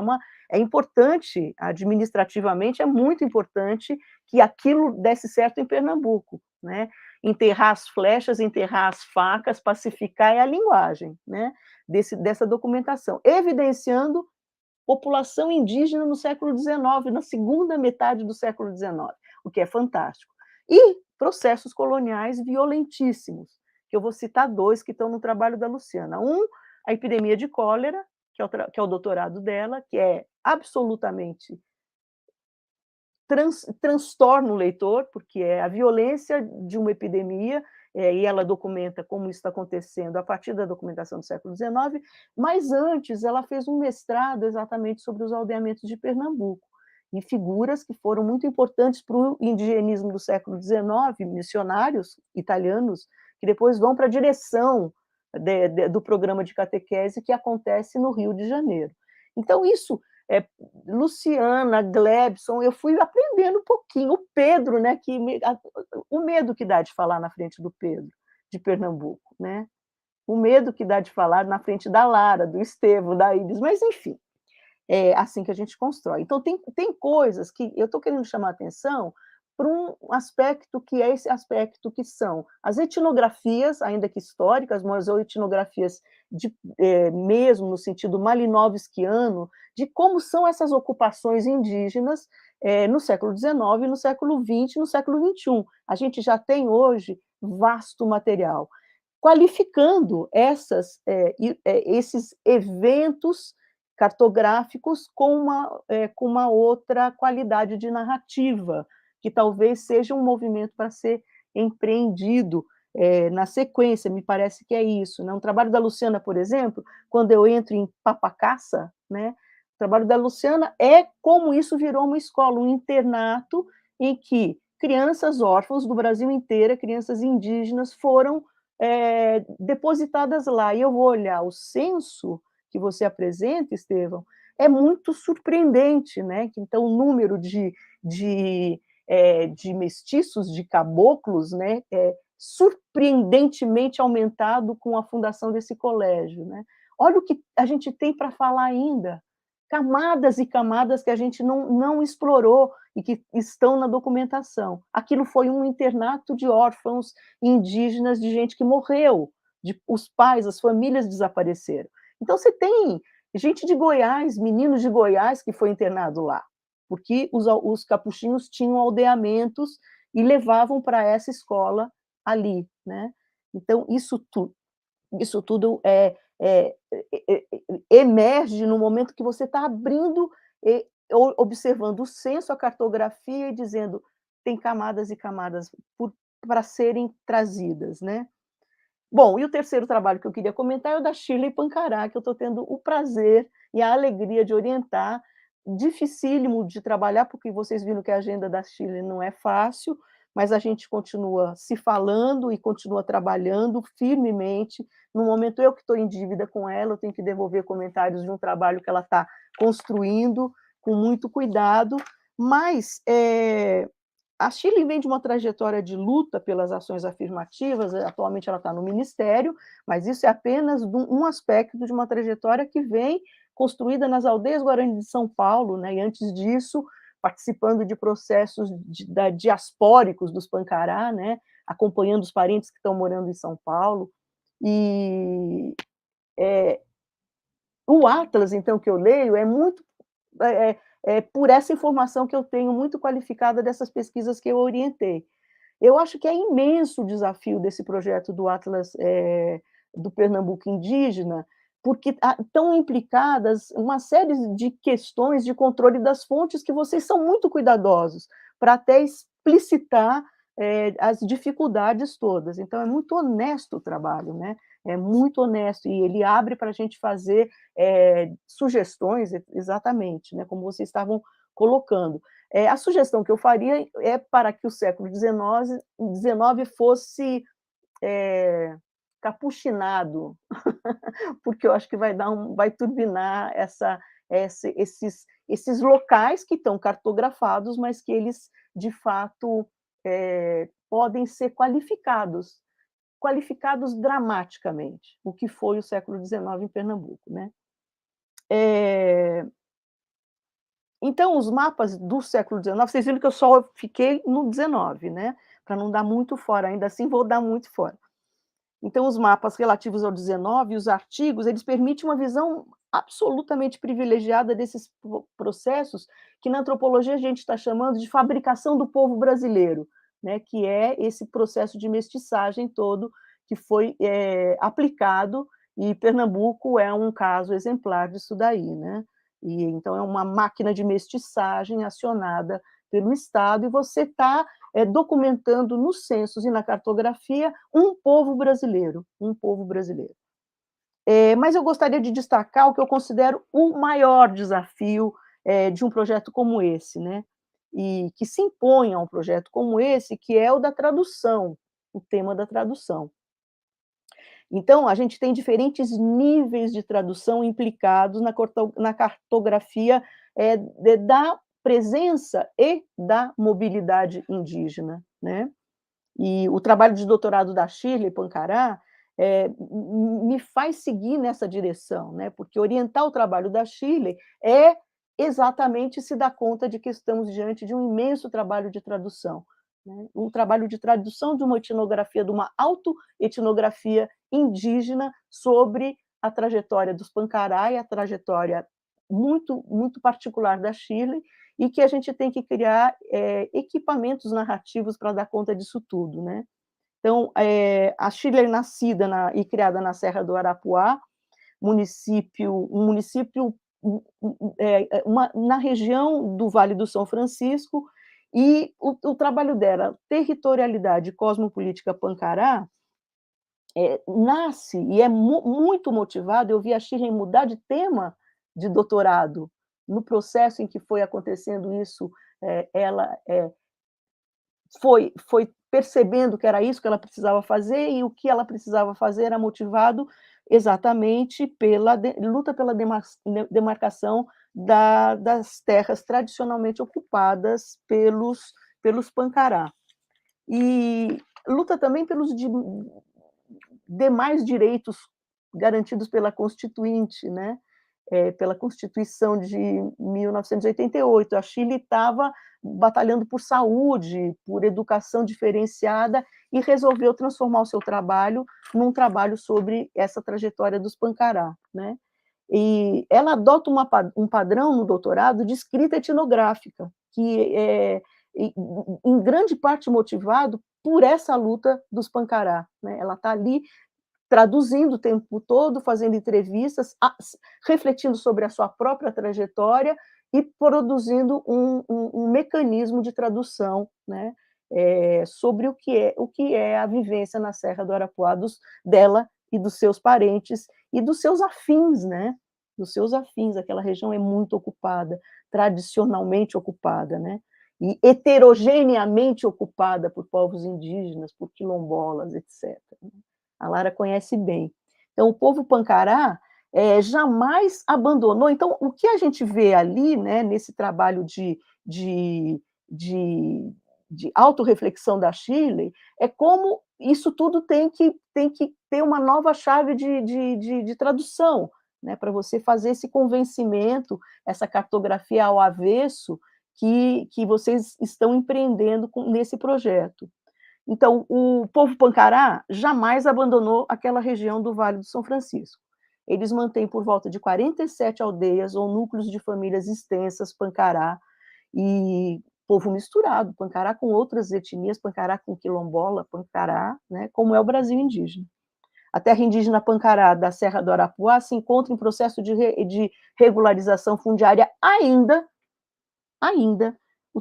Speaker 5: é importante, administrativamente, é muito importante que aquilo desse certo em Pernambuco, né? Enterrar as flechas, enterrar as facas, pacificar é a linguagem, né? Dessa documentação, evidenciando população indígena no século XIX, na segunda metade do século XIX, o que é fantástico. E processos coloniais violentíssimos, que eu vou citar 2 que estão no trabalho da Luciana. A epidemia de cólera, que é o doutorado dela, que é absolutamente transtorna o leitor, porque é a violência de uma epidemia, e ela documenta como isso está acontecendo a partir da documentação do século XIX, mas antes ela fez um mestrado exatamente sobre os aldeamentos de Pernambuco, e figuras que foram muito importantes para o indigenismo do século XIX, missionários italianos, que depois vão para a direção do programa de catequese que acontece no Rio de Janeiro. Então, isso, Luciana, Glebson, eu fui aprendendo um pouquinho. O Pedro, né, o medo que dá de falar na frente do Pedro, de Pernambuco, né? O medo que dá de falar na frente da Lara, do Estevão, da Iris, mas, enfim, é assim que a gente constrói. Então, tem coisas que eu estou querendo chamar a atenção para um aspecto que é esse aspecto que são as etnografias, ainda que históricas, mas ou etnografias mesmo no sentido malinovskiano, de como são essas ocupações indígenas no século XIX, no século XX, no século XXI. A gente já tem hoje vasto material, qualificando esses eventos cartográficos com uma outra qualidade de narrativa, que talvez seja um movimento para ser empreendido na sequência, me parece que é isso. Né? Um trabalho da Luciana, por exemplo, quando eu entro em Papacaça, né? O trabalho da Luciana é como isso virou uma escola, um internato em que crianças órfãs do Brasil inteiro, crianças indígenas, foram depositadas lá. E eu vou olhar o censo que você apresenta, Estevão, é muito surpreendente, né? Então, o número de mestiços, de caboclos, né, surpreendentemente aumentado com a fundação desse colégio, né? Olha o que a gente tem para falar ainda, camadas e camadas que a gente não explorou e que estão na documentação. Aquilo foi um internato de órfãos indígenas, de gente que morreu, os pais, as famílias desapareceram. Então, você tem gente de Goiás, meninos de Goiás que foi internado lá, porque os capuchinhos tinham aldeamentos e levavam para essa escola ali, né? Então, isso tudo emerge no momento que você está abrindo, observando o censo, a cartografia e dizendo tem camadas e camadas para serem trazidas, né? Bom, e o terceiro trabalho que eu queria comentar é o da Shirley Pancará, que eu estou tendo o prazer e a alegria de orientar, dificílimo de trabalhar, porque vocês viram que a agenda da Shirley não é fácil, mas a gente continua se falando e continua trabalhando firmemente. No momento, eu que estou em dívida com ela, eu tenho que devolver comentários de um trabalho que ela está construindo com muito cuidado, mas a Shirley vem de uma trajetória de luta pelas ações afirmativas, atualmente ela está no Ministério, mas isso é apenas um aspecto de uma trajetória que vem construída nas aldeias Guarani de São Paulo, né? E antes disso, participando de processos diaspóricos dos Pancará, né? Acompanhando os parentes que estão morando em São Paulo. E o Atlas, então, que eu leio, é muito por essa informação que eu tenho muito qualificada dessas pesquisas que eu orientei. Eu acho que é imenso o desafio desse projeto do Atlas do Pernambuco indígena, porque estão implicadas uma série de questões de controle das fontes que vocês são muito cuidadosos para até explicitar as dificuldades todas. Então, é muito honesto o trabalho, né? É muito honesto, e ele abre para a gente fazer sugestões, exatamente, né? Como vocês estavam colocando. A sugestão que eu faria é para que o século XIX fosse capuchinado, porque eu acho que vai turbinar esses locais que estão cartografados, mas que eles, de fato, podem ser qualificados dramaticamente, o que foi o século XIX em Pernambuco, né? Então, os mapas do século XIX, vocês viram que eu só fiquei no XIX, né? Para não dar muito fora, ainda assim vou dar muito fora. Então, os mapas relativos ao XIX e os artigos, eles permitem uma visão absolutamente privilegiada desses processos que na antropologia a gente está chamando de fabricação do povo brasileiro, né? Que é esse processo de mestiçagem todo que foi aplicado, e Pernambuco é um caso exemplar disso daí, né? E então é uma máquina de mestiçagem acionada pelo Estado, e você está documentando nos censos e na cartografia um povo brasileiro, mas eu gostaria de destacar o que eu considero o maior desafio de um projeto como esse, né? E que se impõe a um projeto como esse, que é o da tradução, o tema da tradução. Então, a gente tem diferentes níveis de tradução implicados na cartografia da presença e da mobilidade indígena, né? E o trabalho de doutorado da Shirley Pancará me faz seguir nessa direção, né? Porque orientar o trabalho da Shirley é exatamente se dar conta de que estamos diante de um imenso trabalho de tradução, né? Um trabalho de tradução de uma etnografia, de uma autoetnografia indígena sobre a trajetória dos Pancará e a trajetória muito, muito particular da Shirley, e que a gente tem que criar equipamentos narrativos para dar conta disso tudo, né? Então, a Shirley é nascida e criada na Serra do Arapuá, um município na região do Vale do São Francisco, e o trabalho dela, Territorialidade e Cosmopolítica Pancará, nasce e é muito motivado. Eu vi a Shirley mudar de tema de doutorado no processo em que foi acontecendo isso. Ela foi percebendo que era isso que ela precisava fazer, e o que ela precisava fazer era motivado exatamente pela luta pela demarcação das terras tradicionalmente ocupadas pelos Pancará. E luta também pelos demais direitos garantidos pela Constituinte, né? Pela Constituição de 1988. A Chile estava batalhando por saúde, por educação diferenciada, e resolveu transformar o seu trabalho num trabalho sobre essa trajetória dos Pancará, né? E ela adota um padrão no doutorado de escrita etnográfica, que é, em grande parte, motivado por essa luta dos Pancará, né? Ela está ali traduzindo o tempo todo, fazendo entrevistas, refletindo sobre a sua própria trajetória e produzindo um mecanismo de tradução, né, sobre o que é a vivência na Serra do Arapuá dela e dos seus parentes e dos seus afins, né? Dos seus afins. Aquela região é muito ocupada, tradicionalmente ocupada, né? E heterogeneamente ocupada por povos indígenas, por quilombolas, etc. A Lara conhece bem. Então, o povo Pancará jamais abandonou. Então, o que a gente vê ali, né, nesse trabalho de autorreflexão da Shirley, é como isso tudo tem que ter uma nova chave de tradução, né, para você fazer esse convencimento, essa cartografia ao avesso que vocês estão empreendendo nesse projeto. Então, o povo Pancará jamais abandonou aquela região do Vale do São Francisco. Eles mantêm por volta de 47 aldeias ou núcleos de famílias extensas Pancará, e povo misturado, Pancará com outras etnias, Pancará com quilombola, Pancará, né, como é o Brasil indígena. A terra indígena Pancará da Serra do Arapuá se encontra em processo de regularização fundiária ainda.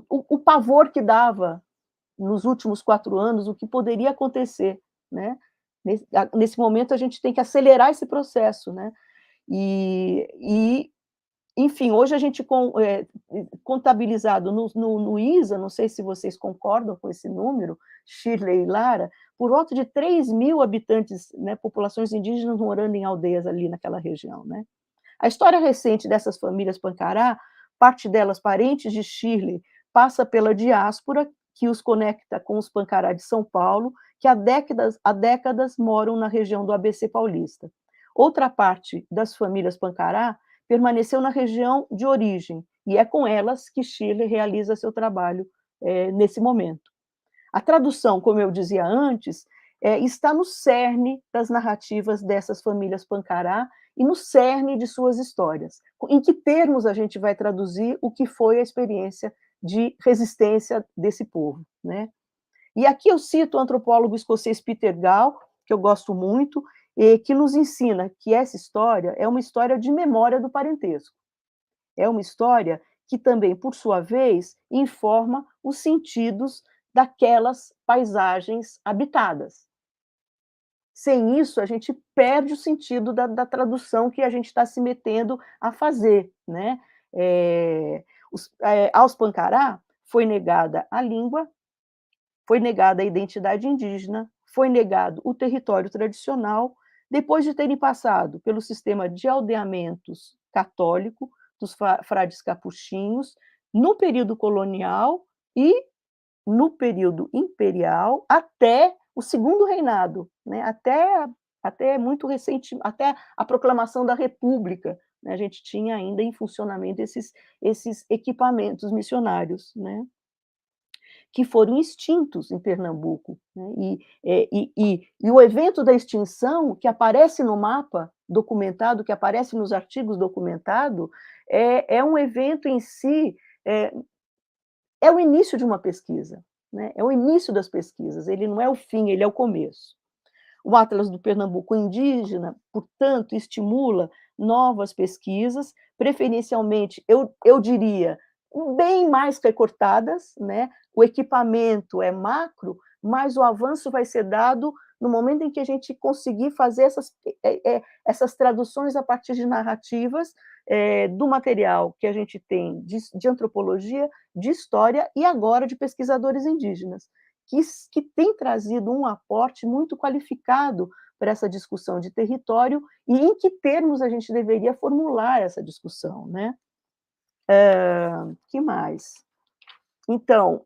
Speaker 5: O pavor que dava nos últimos 4 anos, o que poderia acontecer, né? Nesse momento, a gente tem que acelerar esse processo, né? Enfim, hoje a gente contabilizado no ISA, não sei se vocês concordam com esse número, Shirley e Lara, por volta de 3.000 habitantes, né, populações indígenas morando em aldeias ali naquela região, né? A história recente dessas famílias Pancará, parte delas parentes de Shirley, passa pela diáspora que os conecta com os Pancará de São Paulo, que há décadas moram na região do ABC paulista. Outra parte das famílias Pancará permaneceu na região de origem, e é com elas que Shirley realiza seu trabalho nesse momento. A tradução, como eu dizia antes, está no cerne das narrativas dessas famílias Pancará e no cerne de suas histórias. Em que termos a gente vai traduzir o que foi a experiência de resistência desse povo, né? E aqui eu cito o antropólogo escocês Peter Gall, que eu gosto muito, que nos ensina que essa história é uma história de memória do parentesco. É uma história que também, por sua vez, informa os sentidos daquelas paisagens habitadas. Sem isso, a gente perde o sentido da tradução que a gente está se metendo a fazer, né? Aos Pancará foi negada a língua, foi negada a identidade indígena, foi negado o território tradicional, depois de terem passado pelo sistema de aldeamentos católico dos frades capuchinhos, no período colonial e no período imperial, até o segundo reinado, né? Até muito recente, até a proclamação da República, né? A gente tinha ainda em funcionamento esses equipamentos missionários, né? Que foram extintos em Pernambuco, né? E o evento da extinção, que aparece no mapa documentado, que aparece nos artigos documentados, é um evento em si, é o início de uma pesquisa, né? É o início das pesquisas, ele não é o fim, ele é o começo. O Atlas do Pernambuco Indígena, portanto, estimula novas pesquisas, preferencialmente, eu diria, bem mais recortadas, né? O equipamento é macro, mas o avanço vai ser dado no momento em que a gente conseguir fazer essas traduções a partir de narrativas do material que a gente tem de antropologia, de história e agora de pesquisadores indígenas, que tem trazido um aporte muito qualificado para essa discussão de território e em que termos a gente deveria formular essa discussão, né? Que mais? Então,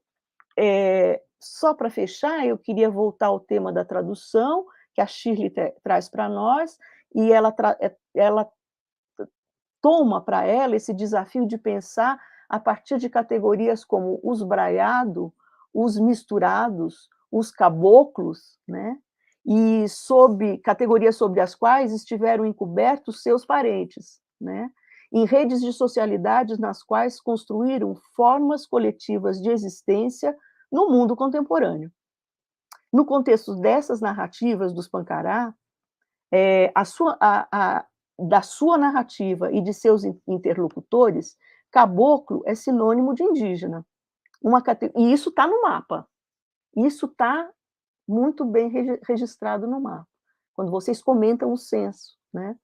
Speaker 5: só para fechar, eu queria voltar ao tema da tradução, que a Shirley traz para nós, e ela toma para ela esse desafio de pensar a partir de categorias como os braiados, os misturados, os caboclos, né? E categorias sobre as quais estiveram encobertos seus parentes, né? Em redes de socialidades nas quais construíram formas coletivas de existência no mundo contemporâneo. No contexto dessas narrativas dos Pancará, da sua narrativa e de seus interlocutores, caboclo é sinônimo de indígena. E isso está no mapa. Isso está muito bem registrado no mapa, quando vocês comentam o censo, né?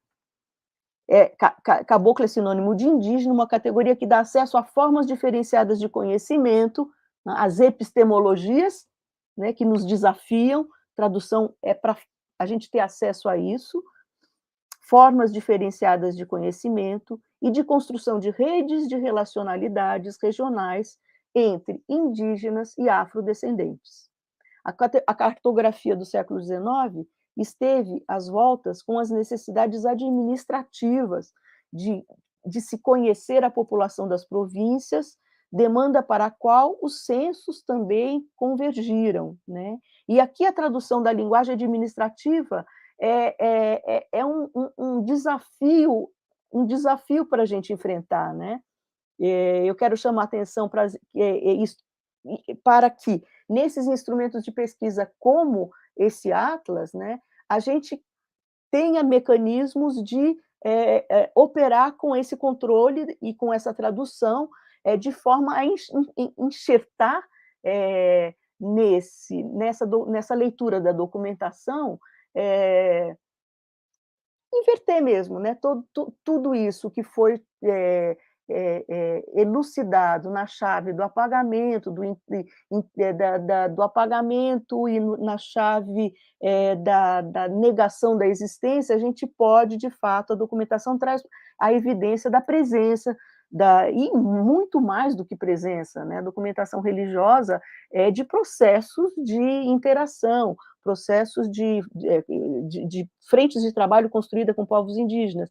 Speaker 5: Caboclo é sinônimo de indígena, uma categoria que dá acesso a formas diferenciadas de conhecimento, as epistemologias, né, que nos desafiam, tradução é para a gente ter acesso a isso, formas diferenciadas de conhecimento e de construção de redes de relacionalidades regionais entre indígenas e afrodescendentes. A cartografia do século XIX esteve às voltas com as necessidades administrativas de se conhecer a população das províncias, demanda para a qual os censos também convergiram, né? E aqui a tradução da linguagem administrativa é um desafio para a gente enfrentar, né? Eu quero chamar a atenção para que, nesses instrumentos de pesquisa como esse Atlas, né, a gente tenha mecanismos de operar com esse controle e com essa tradução de forma a enxertar nessa leitura da documentação, inverter mesmo, né, tudo isso que foi elucidado na chave do apagamento, do apagamento e na chave da negação da existência, a gente pode, de fato, a documentação traz a evidência da presença, e muito mais do que presença, né? A documentação religiosa é de processos de interação, processos de frentes de trabalho construída com povos indígenas,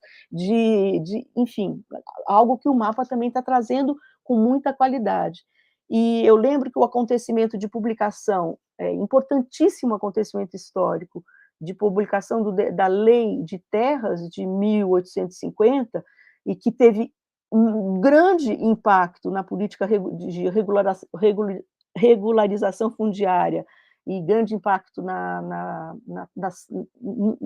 Speaker 5: enfim, algo que o mapa também está trazendo com muita qualidade. E eu lembro que o acontecimento de publicação, importantíssimo acontecimento histórico, de publicação da Lei de Terras de 1850, e que teve um grande impacto na política de regularização fundiária e grande impacto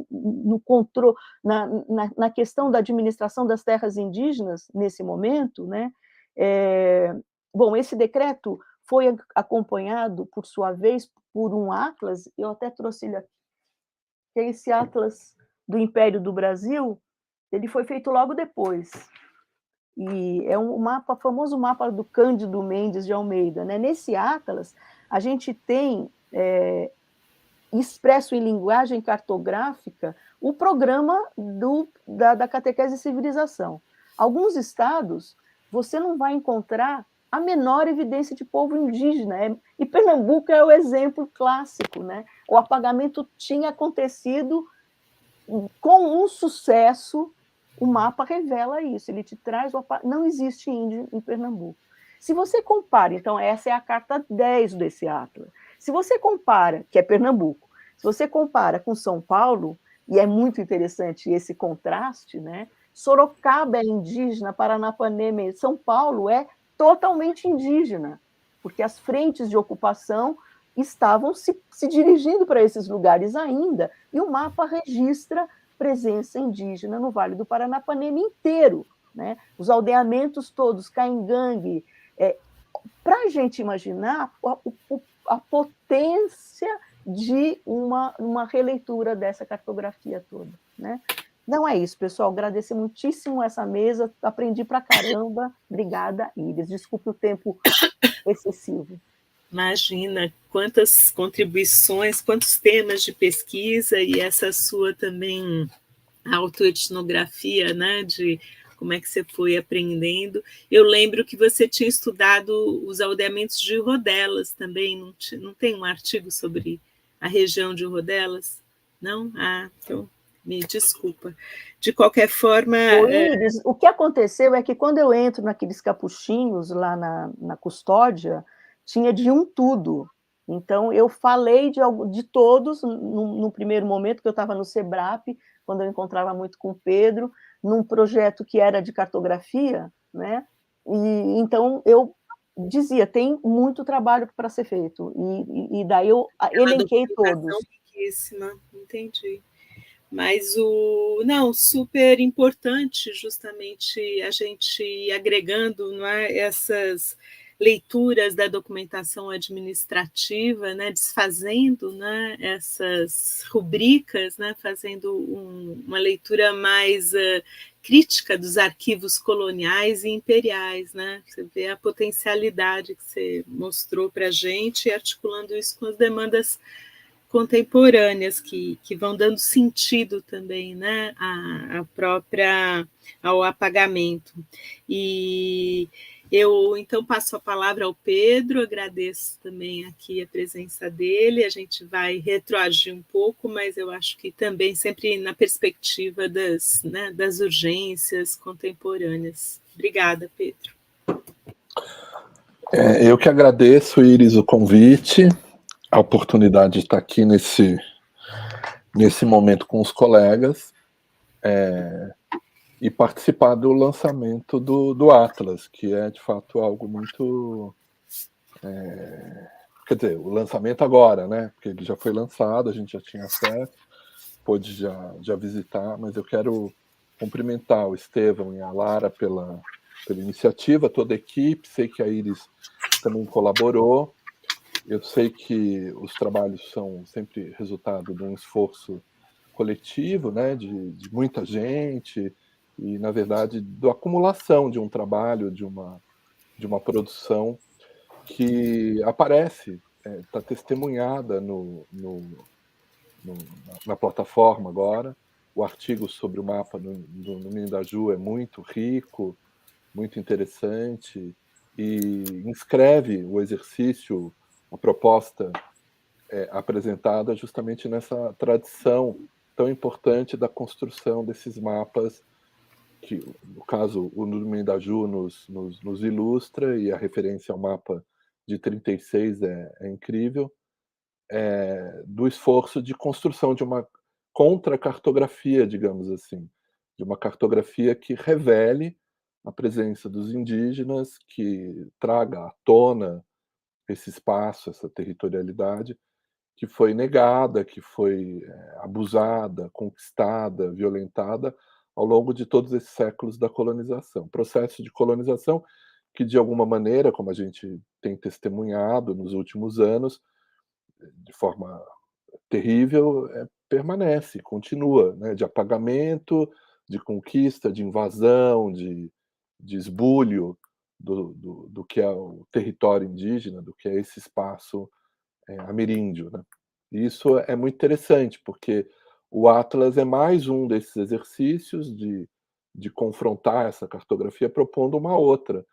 Speaker 5: no controle, na questão da administração das terras indígenas nesse momento, né? Bom, esse decreto foi acompanhado, por sua vez, por um atlas, eu até trouxe ele aqui, que é esse atlas do Império do Brasil, ele foi feito logo depois, e é um mapa, famoso mapa do Cândido Mendes de Almeida, né? Nesse atlas, a gente tem expresso em linguagem cartográfica o programa da catequese e civilização. Alguns estados, você não vai encontrar a menor evidência de povo indígena, e Pernambuco é o exemplo clássico, né? O apagamento tinha acontecido com um sucesso, o mapa revela isso, ele te traz, não existe índio em Pernambuco. Se você compara, então essa é a carta 10 desse atlas, se você compara, que é Pernambuco, se você compara com São Paulo, e é muito interessante esse contraste, né? Sorocaba é indígena, Paranapanema, São Paulo é totalmente indígena, porque as frentes de ocupação estavam se dirigindo para esses lugares ainda, e o mapa registra presença indígena no Vale do Paranapanema inteiro, né? Os aldeamentos todos, Caingangue, para a gente imaginar a potência de uma releitura dessa cartografia toda, né? Não é isso, pessoal. Agradecer muitíssimo essa mesa. Aprendi pra caramba. Obrigada, Iris. Desculpe o tempo excessivo.
Speaker 1: Imagina quantas contribuições, quantos temas de pesquisa, e essa sua também autoetnografia, né, de como é que você foi aprendendo. Eu lembro que você tinha estudado os aldeamentos de Rodelas também, não tem um artigo sobre a região de Rodelas? Não? Ah, então me desculpa. De qualquer forma...
Speaker 5: Iris, o que aconteceu é que quando eu entro naqueles capuchinhos lá na custódia, tinha de um tudo. Então, eu falei de todos, no primeiro momento, que eu estava no SEBRAP, quando eu encontrava muito com o Pedro, num projeto que era de cartografia, né? E então eu dizia, tem muito trabalho para ser feito, e daí eu elenquei todos.
Speaker 1: Riquíssima, entendi. Mas não, super importante justamente a gente ir agregando, não é, essas leituras da documentação administrativa, né, desfazendo, né, essas rubricas, né, fazendo uma leitura mais crítica dos arquivos coloniais e imperiais, né? Você vê a potencialidade que você mostrou para a gente e articulando isso com as demandas contemporâneas que vão dando sentido também, né, ao apagamento. E eu então passo a palavra ao Pedro, agradeço também aqui a presença dele, a gente vai retroagir um pouco, mas eu acho que também sempre na perspectiva das urgências contemporâneas. Obrigada, Pedro.
Speaker 6: Eu que agradeço, Iris, o convite, a oportunidade de estar aqui nesse momento com os colegas e participar do lançamento do Atlas, que é, de fato, algo muito... quer dizer, o lançamento agora, né? Porque ele já foi lançado, a gente já tinha acesso, pôde já visitar, mas eu quero cumprimentar o Estevão e a Lara pela iniciativa, toda a equipe, sei que a Iris também colaborou. Eu sei que os trabalhos são sempre resultado de um esforço coletivo, né, de muita gente, e, na verdade, da acumulação de um trabalho, de uma produção que aparece, está testemunhada na plataforma agora. O artigo sobre o mapa do Mindaju é muito rico, muito interessante, e inscreve o exercício, a proposta apresentada justamente nessa tradição tão importante da construção desses mapas, que, no caso, o Mindaju nos ilustra, e a referência ao mapa de 36 é incrível, do esforço de construção de uma contracartografia, digamos assim, de uma cartografia que revele a presença dos indígenas, que traga à tona esse espaço, essa territorialidade, que foi negada, que foi abusada, conquistada, violentada ao longo de todos esses séculos da colonização. Processo de colonização que, de alguma maneira, como a gente tem testemunhado nos últimos anos, de forma terrível, permanece, continua, né, de apagamento, de conquista, de invasão, de esbulho do que é o território indígena, do que é esse espaço ameríndio, né? E isso é muito interessante, porque o Atlas é mais um desses exercícios de confrontar essa cartografia propondo uma outra,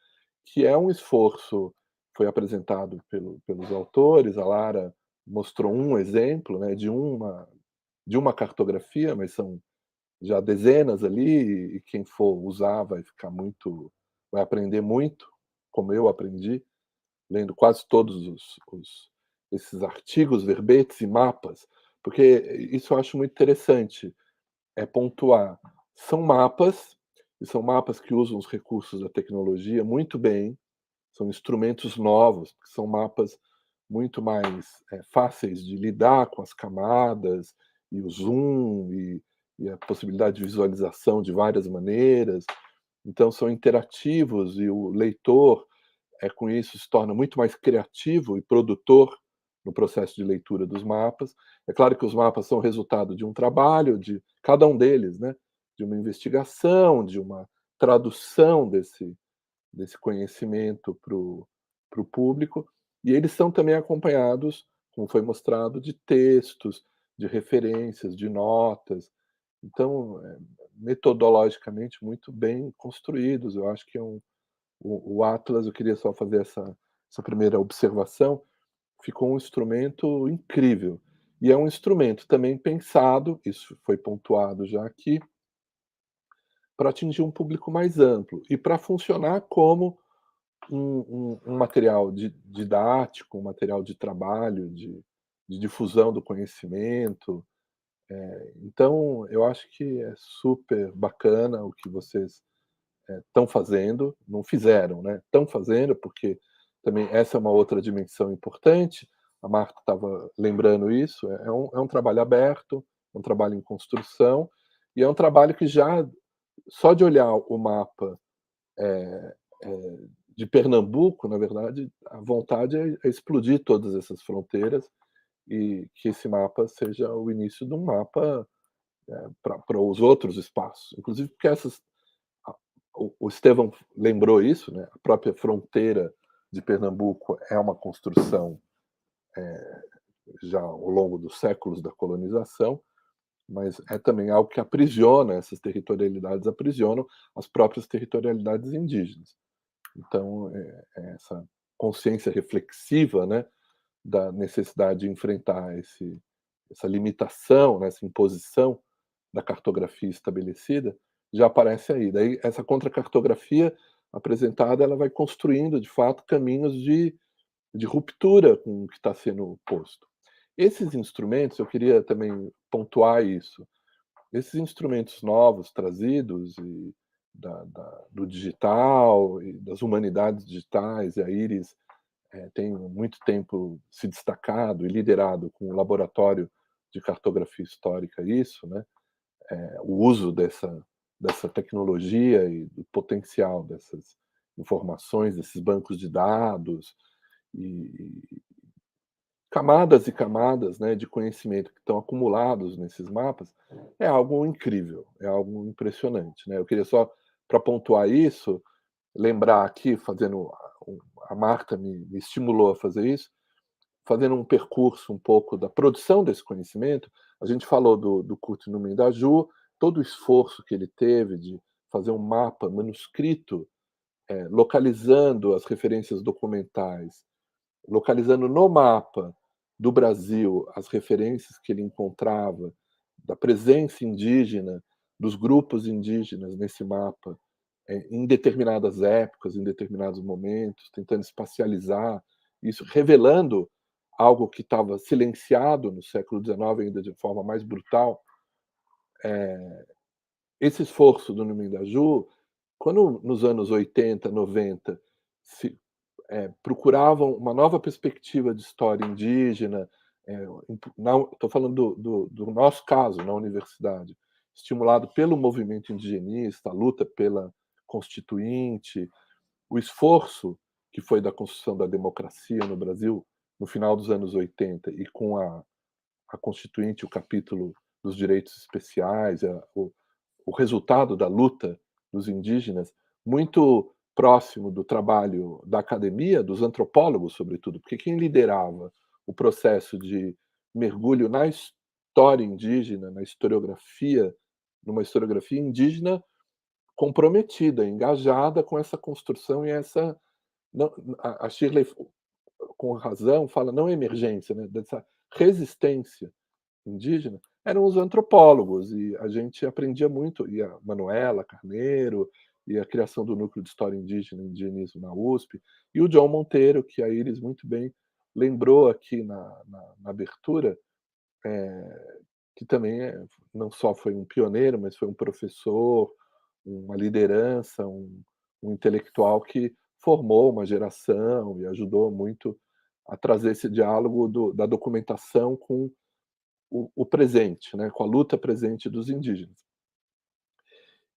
Speaker 6: que é um esforço, foi apresentado pelos autores, a Lara mostrou um exemplo, né, de uma cartografia, mas são já dezenas ali, e quem for usar vai aprender muito, como eu aprendi, lendo quase todos esses artigos, verbetes e mapas, porque isso eu acho muito interessante, pontuar. São mapas, e são mapas que usam os recursos da tecnologia muito bem, são instrumentos novos, são mapas muito mais fáceis de lidar com as camadas, e o zoom, e a possibilidade de visualização de várias maneiras. Então, são interativos, e o leitor, com isso, se torna muito mais criativo e produtor no processo de leitura dos mapas. É claro que os mapas são resultado de um trabalho, de cada um deles, né? De uma investigação, de uma tradução desse conhecimento para o público, e eles são também acompanhados, como foi mostrado, de textos, de referências, de notas. Então, metodologicamente muito bem construídos. Eu acho que o Atlas, eu queria só fazer essa primeira observação, ficou um instrumento incrível. E é um instrumento também pensado, isso foi pontuado já aqui, para atingir um público mais amplo e para funcionar como um material didático, um material de trabalho, de difusão do conhecimento. Então, eu acho que é super bacana o que vocês estão fazendo, não fizeram, né? Estão fazendo, porque também essa é uma outra dimensão importante. A Marta estava lembrando isso. É um trabalho aberto, um trabalho em construção, e é um trabalho que já, só de olhar o mapa de Pernambuco, na verdade, a vontade é explodir todas essas fronteiras e que esse mapa seja o início de um mapa para os outros espaços, inclusive porque o Estevão lembrou isso, né? A própria fronteira de Pernambuco é uma construção já ao longo dos séculos da colonização, mas é também algo que aprisiona, essas territorialidades aprisionam as próprias territorialidades indígenas. Então, essa consciência reflexiva, né, da necessidade de enfrentar essa limitação, né, essa imposição da cartografia estabelecida, já aparece aí. Daí, essa contracartografia apresentada, ela vai construindo, de fato, caminhos de ruptura com o que está sendo posto. Esses instrumentos, eu queria também pontuar isso, esses instrumentos novos trazidos do digital e das humanidades digitais, e a IRIS tem muito tempo se destacado e liderado com o laboratório de cartografia histórica isso, né? O uso dessa tecnologia e do potencial dessas informações, desses bancos de dados e camadas e camadas, né, de conhecimento que estão acumulados nesses mapas, é algo incrível, é algo impressionante, né? Eu queria só, para pontuar isso, lembrar aqui, a Marta me estimulou a fazer isso, fazendo um percurso um pouco da produção desse conhecimento. A gente falou do Kurt Numen da Ju, todo o esforço que ele teve de fazer um mapa manuscrito, localizando as referências documentais, localizando no mapa do Brasil as referências que ele encontrava da presença indígena, dos grupos indígenas nesse mapa, em determinadas épocas, em determinados momentos, tentando espacializar isso, revelando algo que estava silenciado no século XIX ainda de forma mais brutal. Esse esforço do Numen da Ju, quando nos anos 80, 90 se procuravam uma nova perspectiva de história indígena, estou falando do nosso caso na universidade, estimulado pelo movimento indigenista, a luta pela Constituinte, o esforço que foi da construção da democracia no Brasil no final dos anos 80 e com a Constituinte, o capítulo dos direitos especiais, o resultado da luta dos indígenas, muito próximo do trabalho da academia, dos antropólogos, sobretudo, porque quem liderava o processo de mergulho na história indígena, numa historiografia indígena comprometida, engajada com essa construção e essa. Não, a Shirley, com razão, fala não emergência, né, dessa resistência indígena, eram os antropólogos, e a gente aprendia muito, e a Manuela Carneiro, e a criação do Núcleo de História Indígena e Indigenismo na USP, e o John Monteiro, que a Iris muito bem lembrou aqui na abertura, que também não só foi um pioneiro, mas foi um professor, uma liderança, um intelectual que formou uma geração e ajudou muito a trazer esse diálogo da documentação com o presente, né, com a luta presente dos indígenas.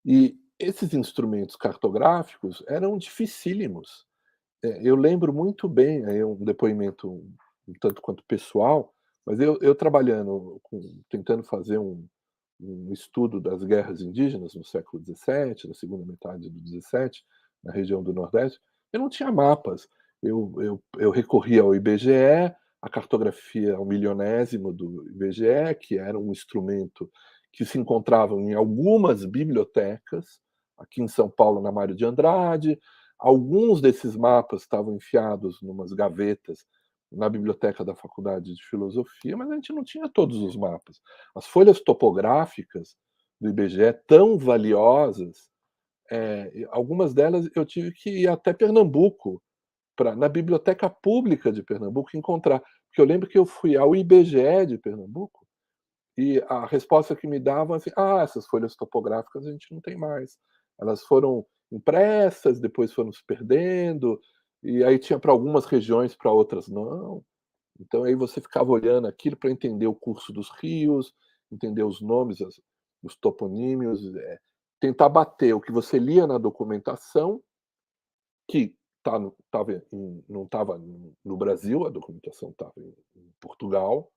Speaker 6: E esses instrumentos cartográficos eram dificílimos. Eu lembro muito bem, aí um depoimento um tanto quanto pessoal, mas eu trabalhando, tentando fazer um estudo das guerras indígenas no século XVII, na segunda metade do XVII, na região do Nordeste, eu não tinha mapas. Eu recorria ao IBGE, a cartografia ao milionésimo do IBGE, que era um instrumento que se encontravam em algumas bibliotecas, aqui em São Paulo, na Mário de Andrade. Alguns desses mapas estavam enfiados em umas gavetas na biblioteca da Faculdade de Filosofia, mas a gente não tinha todos os mapas. As folhas topográficas do IBGE, tão valiosas, algumas delas eu tive que ir até Pernambuco, na Biblioteca Pública de Pernambuco, encontrar. Porque eu lembro que eu fui ao IBGE de Pernambuco e a resposta que me davam assim: essas folhas topográficas a gente não tem mais. Elas foram impressas, depois foram se perdendo, e aí tinha para algumas regiões, para outras não. Então aí você ficava olhando aquilo para entender o curso dos rios, entender os nomes, os toponímios, tentar bater o que você lia na documentação, que não estava no Brasil, a documentação estava em Portugal,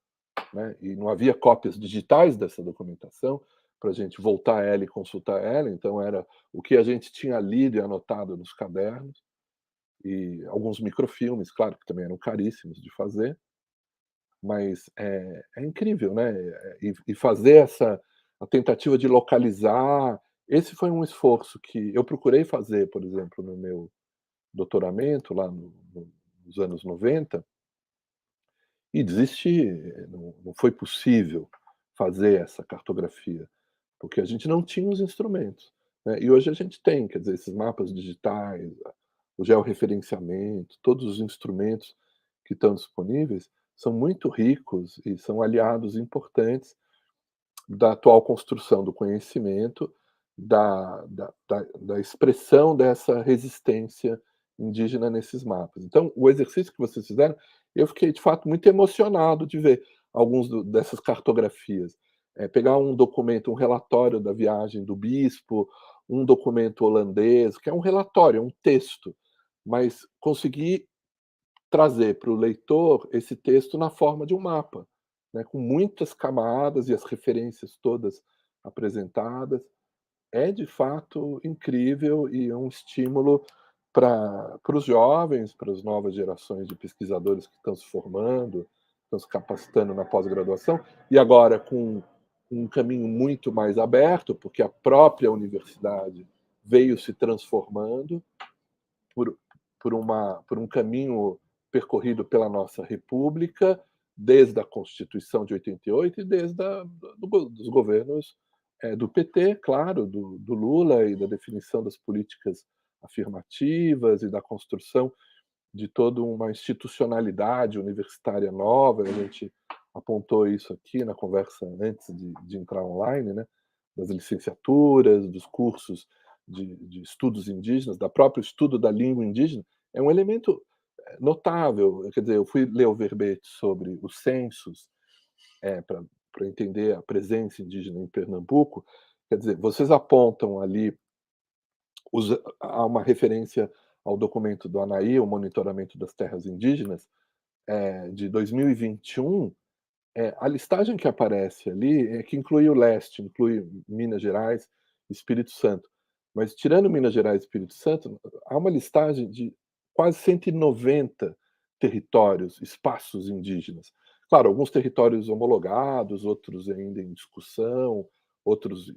Speaker 6: né? E não havia cópias digitais dessa documentação para a gente voltar a ela e consultar ela, então era o que a gente tinha lido e anotado nos cadernos, e alguns microfilmes, claro, que também eram caríssimos de fazer, mas é incrível, né? E fazer a tentativa de localizar, esse foi um esforço que eu procurei fazer, por exemplo, no meu doutoramento, lá nos anos 90, e desisti, não foi possível fazer essa cartografia, porque a gente não tinha os instrumentos, né? E hoje a gente tem, quer dizer, esses mapas digitais, o georreferenciamento, todos os instrumentos que estão disponíveis são muito ricos e são aliados importantes da atual construção do conhecimento, da expressão dessa resistência indígena nesses mapas. Então, o exercício que vocês fizeram, eu fiquei, de fato, muito emocionado de ver alguns dessas cartografias. Pegar um documento, um relatório da viagem do bispo, um documento holandês, que é um relatório, é um texto, mas conseguir trazer para o leitor esse texto na forma de um mapa, né, com muitas camadas e as referências todas apresentadas. É, de fato, incrível e é um estímulo para os jovens, para as novas gerações de pesquisadores que estão se formando, estão se capacitando na pós-graduação, e agora com um caminho muito mais aberto, porque a própria universidade veio se transformando por um caminho percorrido pela nossa República, desde a Constituição de 88 e desde dos governos do PT, claro, do Lula, e da definição das políticas afirmativas e da construção de toda uma institucionalidade universitária nova. A gente apontou isso aqui na conversa antes de entrar online, né? Das licenciaturas, dos cursos de estudos indígenas, da próprio estudo da língua indígena, é um elemento notável. Quer dizer, eu fui ler o verbete sobre os censos para entender a presença indígena em Pernambuco. Quer dizer, vocês apontam ali, há uma referência ao documento do ANAÍ, o Monitoramento das Terras Indígenas, de 2021, a listagem que aparece ali é que inclui o leste, inclui Minas Gerais e Espírito Santo. Mas, tirando Minas Gerais e Espírito Santo, há uma listagem de quase 190 territórios, espaços indígenas. Claro, alguns territórios homologados, outros ainda em discussão, outros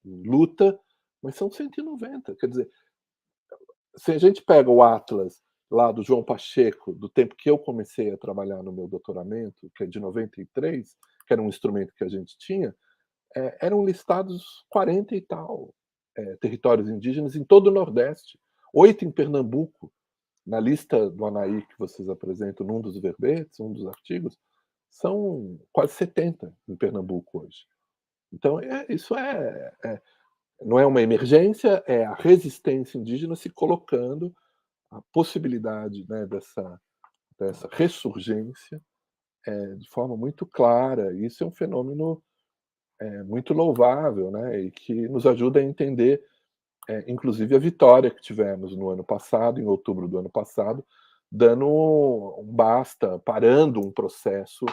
Speaker 6: em luta, mas são 190. Quer dizer, se a gente pega o Atlas lá do João Pacheco, do tempo que eu comecei a trabalhar no meu doutoramento, que é de 93, que era um instrumento que a gente tinha, eram listados 40 e tal territórios indígenas em todo o Nordeste, 8 em Pernambuco. Na lista do ANAÍ que vocês apresentam num dos verbetes, um dos artigos, são quase 70 em Pernambuco hoje. Então, isso não é uma emergência, é a resistência indígena se colocando, a possibilidade, né, dessa ressurgência de forma muito clara. Isso é um fenômeno muito louvável, né, e que nos ajuda a entender, inclusive, a vitória que tivemos no ano passado, em outubro do ano passado, dando um basta, parando um processo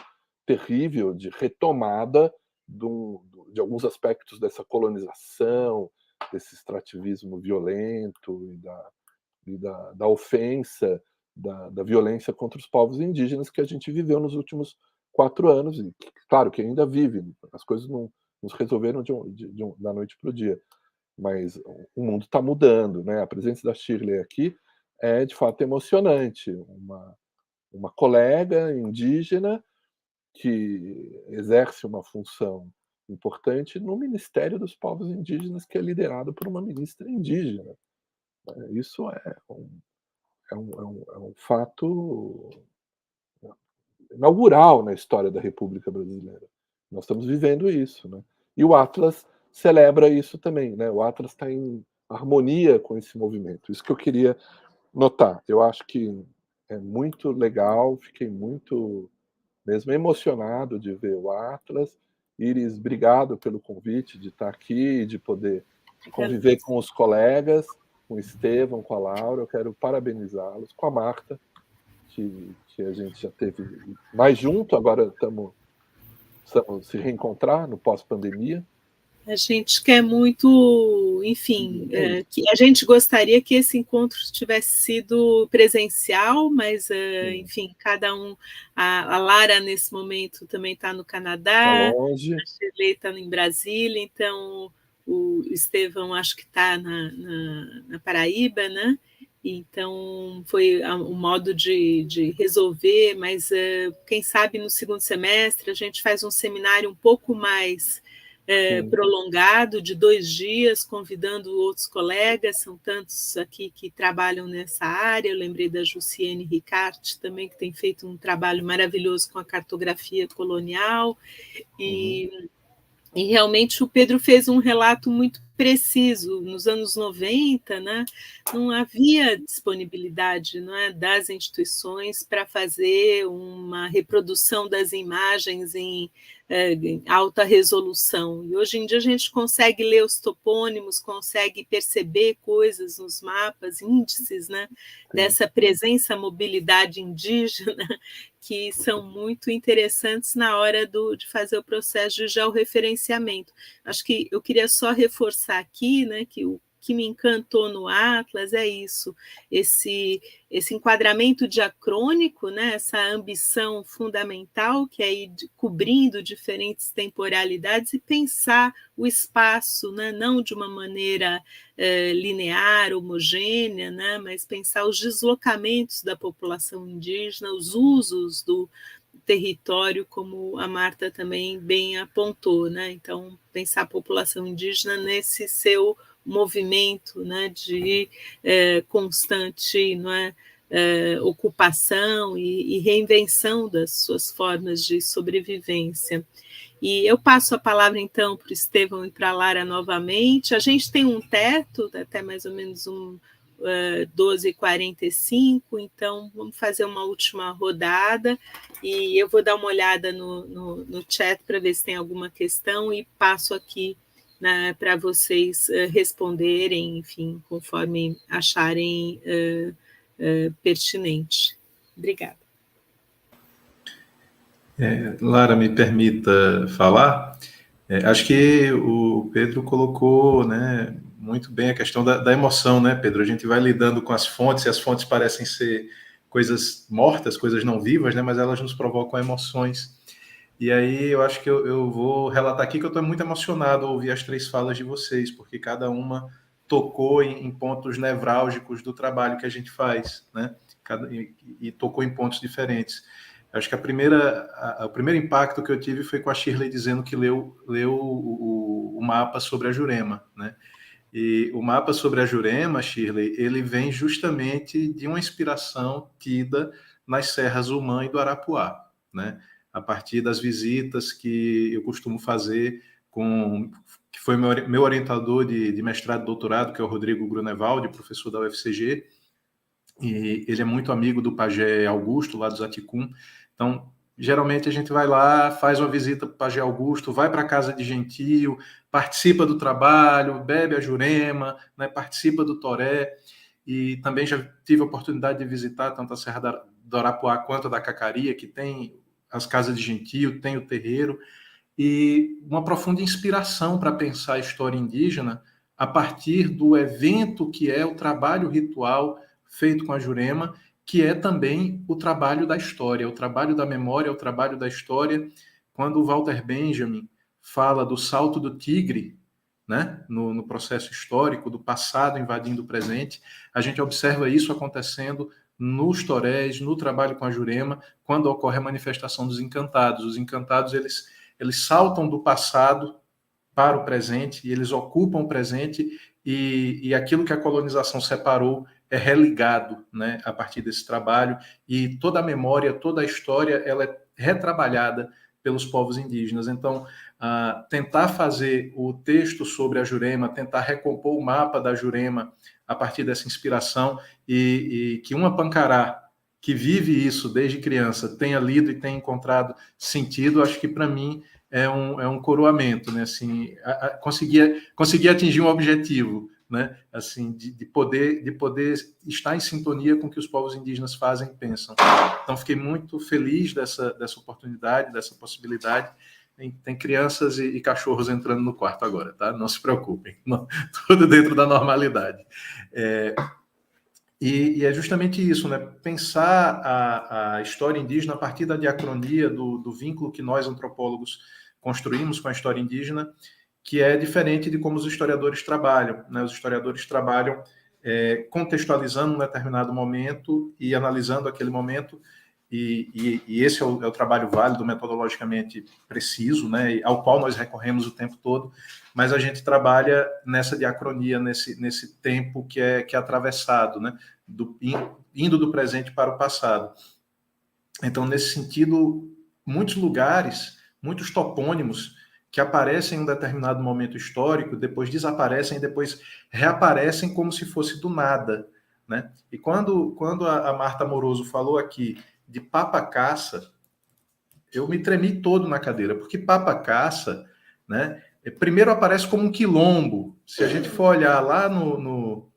Speaker 6: terrível de retomada de alguns aspectos dessa colonização, desse extrativismo violento e da ofensa, da violência contra os povos indígenas que a gente viveu nos últimos 4 anos, e claro que ainda vive, as coisas não nos resolveram da noite para o dia. Mas o mundo está mudando, né? A presença da Shirley aqui é, de fato, emocionante. Uma colega indígena que exerce uma função importante no Ministério dos Povos Indígenas, que é liderado por uma ministra indígena. Isso é um fato inaugural na história da República Brasileira. Nós estamos vivendo isso, né? E o Atlas celebra isso também, né? O Atlas está em harmonia com esse movimento. Isso que eu queria notar. Eu acho que é muito legal, fiquei muito mesmo emocionado de ver o Atlas. Iris, obrigado pelo convite de estar aqui e de poder conviver com os colegas, com o Estevão, com a Laura. Eu quero parabenizá-los, com a Marta, que a gente já teve mais junto, agora estamos se reencontrar no pós-pandemia.
Speaker 1: A gente quer muito, enfim, que a gente gostaria que esse encontro tivesse sido presencial, mas, enfim, cada um... A Lara, nesse momento, também está no Canadá,
Speaker 6: tá longe.
Speaker 1: A Shirley está em Brasília, então o Estevão acho que está na Paraíba, né? Então, foi um modo de resolver, mas quem sabe no segundo semestre a gente faz um seminário um pouco mais prolongado, de 2 dias, convidando outros colegas, são tantos aqui que trabalham nessa área. Eu lembrei da Jussiene Ricarte também, que tem feito um trabalho maravilhoso com a cartografia colonial, e realmente o Pedro fez um relato muito preciso. Nos anos 90, né, não havia disponibilidade, não é, das instituições para fazer uma reprodução das imagens em alta resolução. E hoje em dia a gente consegue ler os topônimos, consegue perceber coisas nos mapas, índices, né, dessa presença, mobilidade indígena, que são muito interessantes na hora de fazer o processo de georreferenciamento. Acho que eu queria só reforçar aqui, né, que o que me encantou no Atlas é isso, esse enquadramento diacrônico, né, essa ambição fundamental que é ir cobrindo diferentes temporalidades e pensar o espaço, né, não de uma maneira linear, homogênea, né, mas pensar os deslocamentos da população indígena, os usos do território, como a Marta também bem apontou, né? Então, pensar a população indígena nesse seu movimento, né, de constante, não é, ocupação e reinvenção das suas formas de sobrevivência. E eu passo a palavra, então, para o Estevão e para a Lara novamente. A gente tem um teto, até mais ou menos 12h45, então vamos fazer uma última rodada e eu vou dar uma olhada no chat para ver se tem alguma questão e passo aqui, né, para vocês responderem, enfim, conforme acharem pertinente. Obrigada.
Speaker 2: Lara, me permita falar. Acho que o Pedro colocou, né, muito bem a questão da emoção, né, Pedro? A gente vai lidando com as fontes, e as fontes parecem ser coisas mortas, coisas não vivas, né, mas elas nos provocam emoções. E aí eu acho que eu vou relatar aqui que eu estou muito emocionado ao ouvir as 3 falas de vocês, porque cada uma tocou em pontos nevrálgicos do trabalho que a gente faz, né? E tocou em pontos diferentes. Acho que o primeiro impacto que eu tive foi com a Shirley dizendo que leu o mapa sobre a Jurema, né? E o mapa sobre a Jurema, Shirley, ele vem justamente de uma inspiração tida nas serras Umã e do Arapuá, né? A partir das visitas que eu costumo fazer que foi meu orientador de mestrado e doutorado, que é o Rodrigo Grunewald, professor da UFCG, e ele é muito amigo do pajé Augusto, lá do Zaticum. Então, geralmente a gente vai lá, faz uma visita para o pajé Augusto, vai para a casa de Gentio, participa do trabalho, bebe a Jurema, né, participa do Toré, e também já tive a oportunidade de visitar tanto a Serra do Arapuá quanto a da Cacaria, que tem as casas de Gentio, tem o terreiro, e uma profunda inspiração para pensar a história indígena a partir do evento que é o trabalho ritual feito com a Jurema, que é também o trabalho da história, o trabalho da memória, o trabalho da história. Quando o Walter Benjamin fala do salto do tigre, né, no processo histórico, do passado invadindo o presente. A gente observa isso acontecendo nos toréis, no trabalho com a Jurema, quando ocorre a manifestação dos encantados. Os encantados, eles saltam do passado para o presente, e eles ocupam o presente, e aquilo que a colonização separou é religado, né, a partir desse trabalho, e toda a memória, toda a história, ela é retrabalhada pelos povos indígenas. Então, tentar fazer o texto sobre a Jurema, tentar recompor o mapa da Jurema a partir dessa inspiração, e que uma Pancará que vive isso desde criança tenha lido e tenha encontrado sentido, acho que para mim é um coroamento, né? Assim, conseguir atingir um objetivo, né? Assim, de poder estar em sintonia com o que os povos indígenas fazem e pensam. Então, fiquei muito feliz dessa oportunidade, dessa possibilidade. Tem crianças e cachorros entrando no quarto agora, tá? Não se preocupem, tudo dentro da normalidade. E é justamente isso, né? Pensar a história indígena a partir da diacronia, do vínculo que nós, antropólogos, construímos com a história indígena, que é diferente de como os historiadores trabalham, né? Os historiadores trabalham contextualizando um determinado momento e analisando aquele momento, e esse é o trabalho válido, metodologicamente preciso, né? Ao qual nós recorremos o tempo todo, mas a gente trabalha nessa diacronia, nesse tempo que é atravessado, né? Indo do presente para o passado. Então, nesse sentido, muitos lugares, muitos topônimos que aparecem em um determinado momento histórico, depois desaparecem, depois reaparecem como se fosse do nada, né? E quando a Marta Moroso falou aqui de Papacaça, eu me tremi todo na cadeira, porque Papacaça, né, primeiro aparece como um quilombo. Se a gente for olhar lá no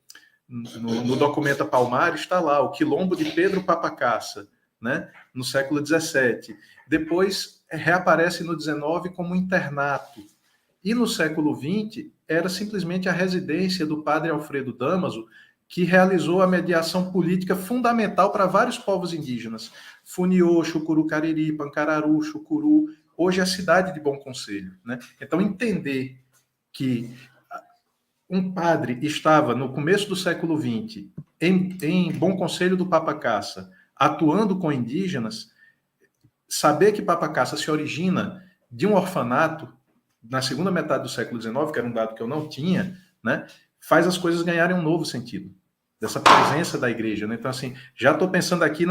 Speaker 2: documento Palmares, está lá, o quilombo de Pedro Papacaça, né, no século XVII. Depois reaparece no XIX como internato. E no século XX era simplesmente a residência do padre Alfredo Damaso, que realizou a mediação política fundamental para vários povos indígenas. Funiô, Chucuru Cariri, Pancararu, Chucuru, hoje é a cidade de Bom Conselho, né? Então, entender que um padre estava, no começo do século XX, em Bom Conselho do Papacaça, atuando com indígenas, saber que Papacaça se origina de um orfanato na segunda metade do século XIX, que era um dado que eu não tinha, né, faz as coisas ganharem um novo sentido, dessa presença da igreja, né? Então, assim, já estou pensando aqui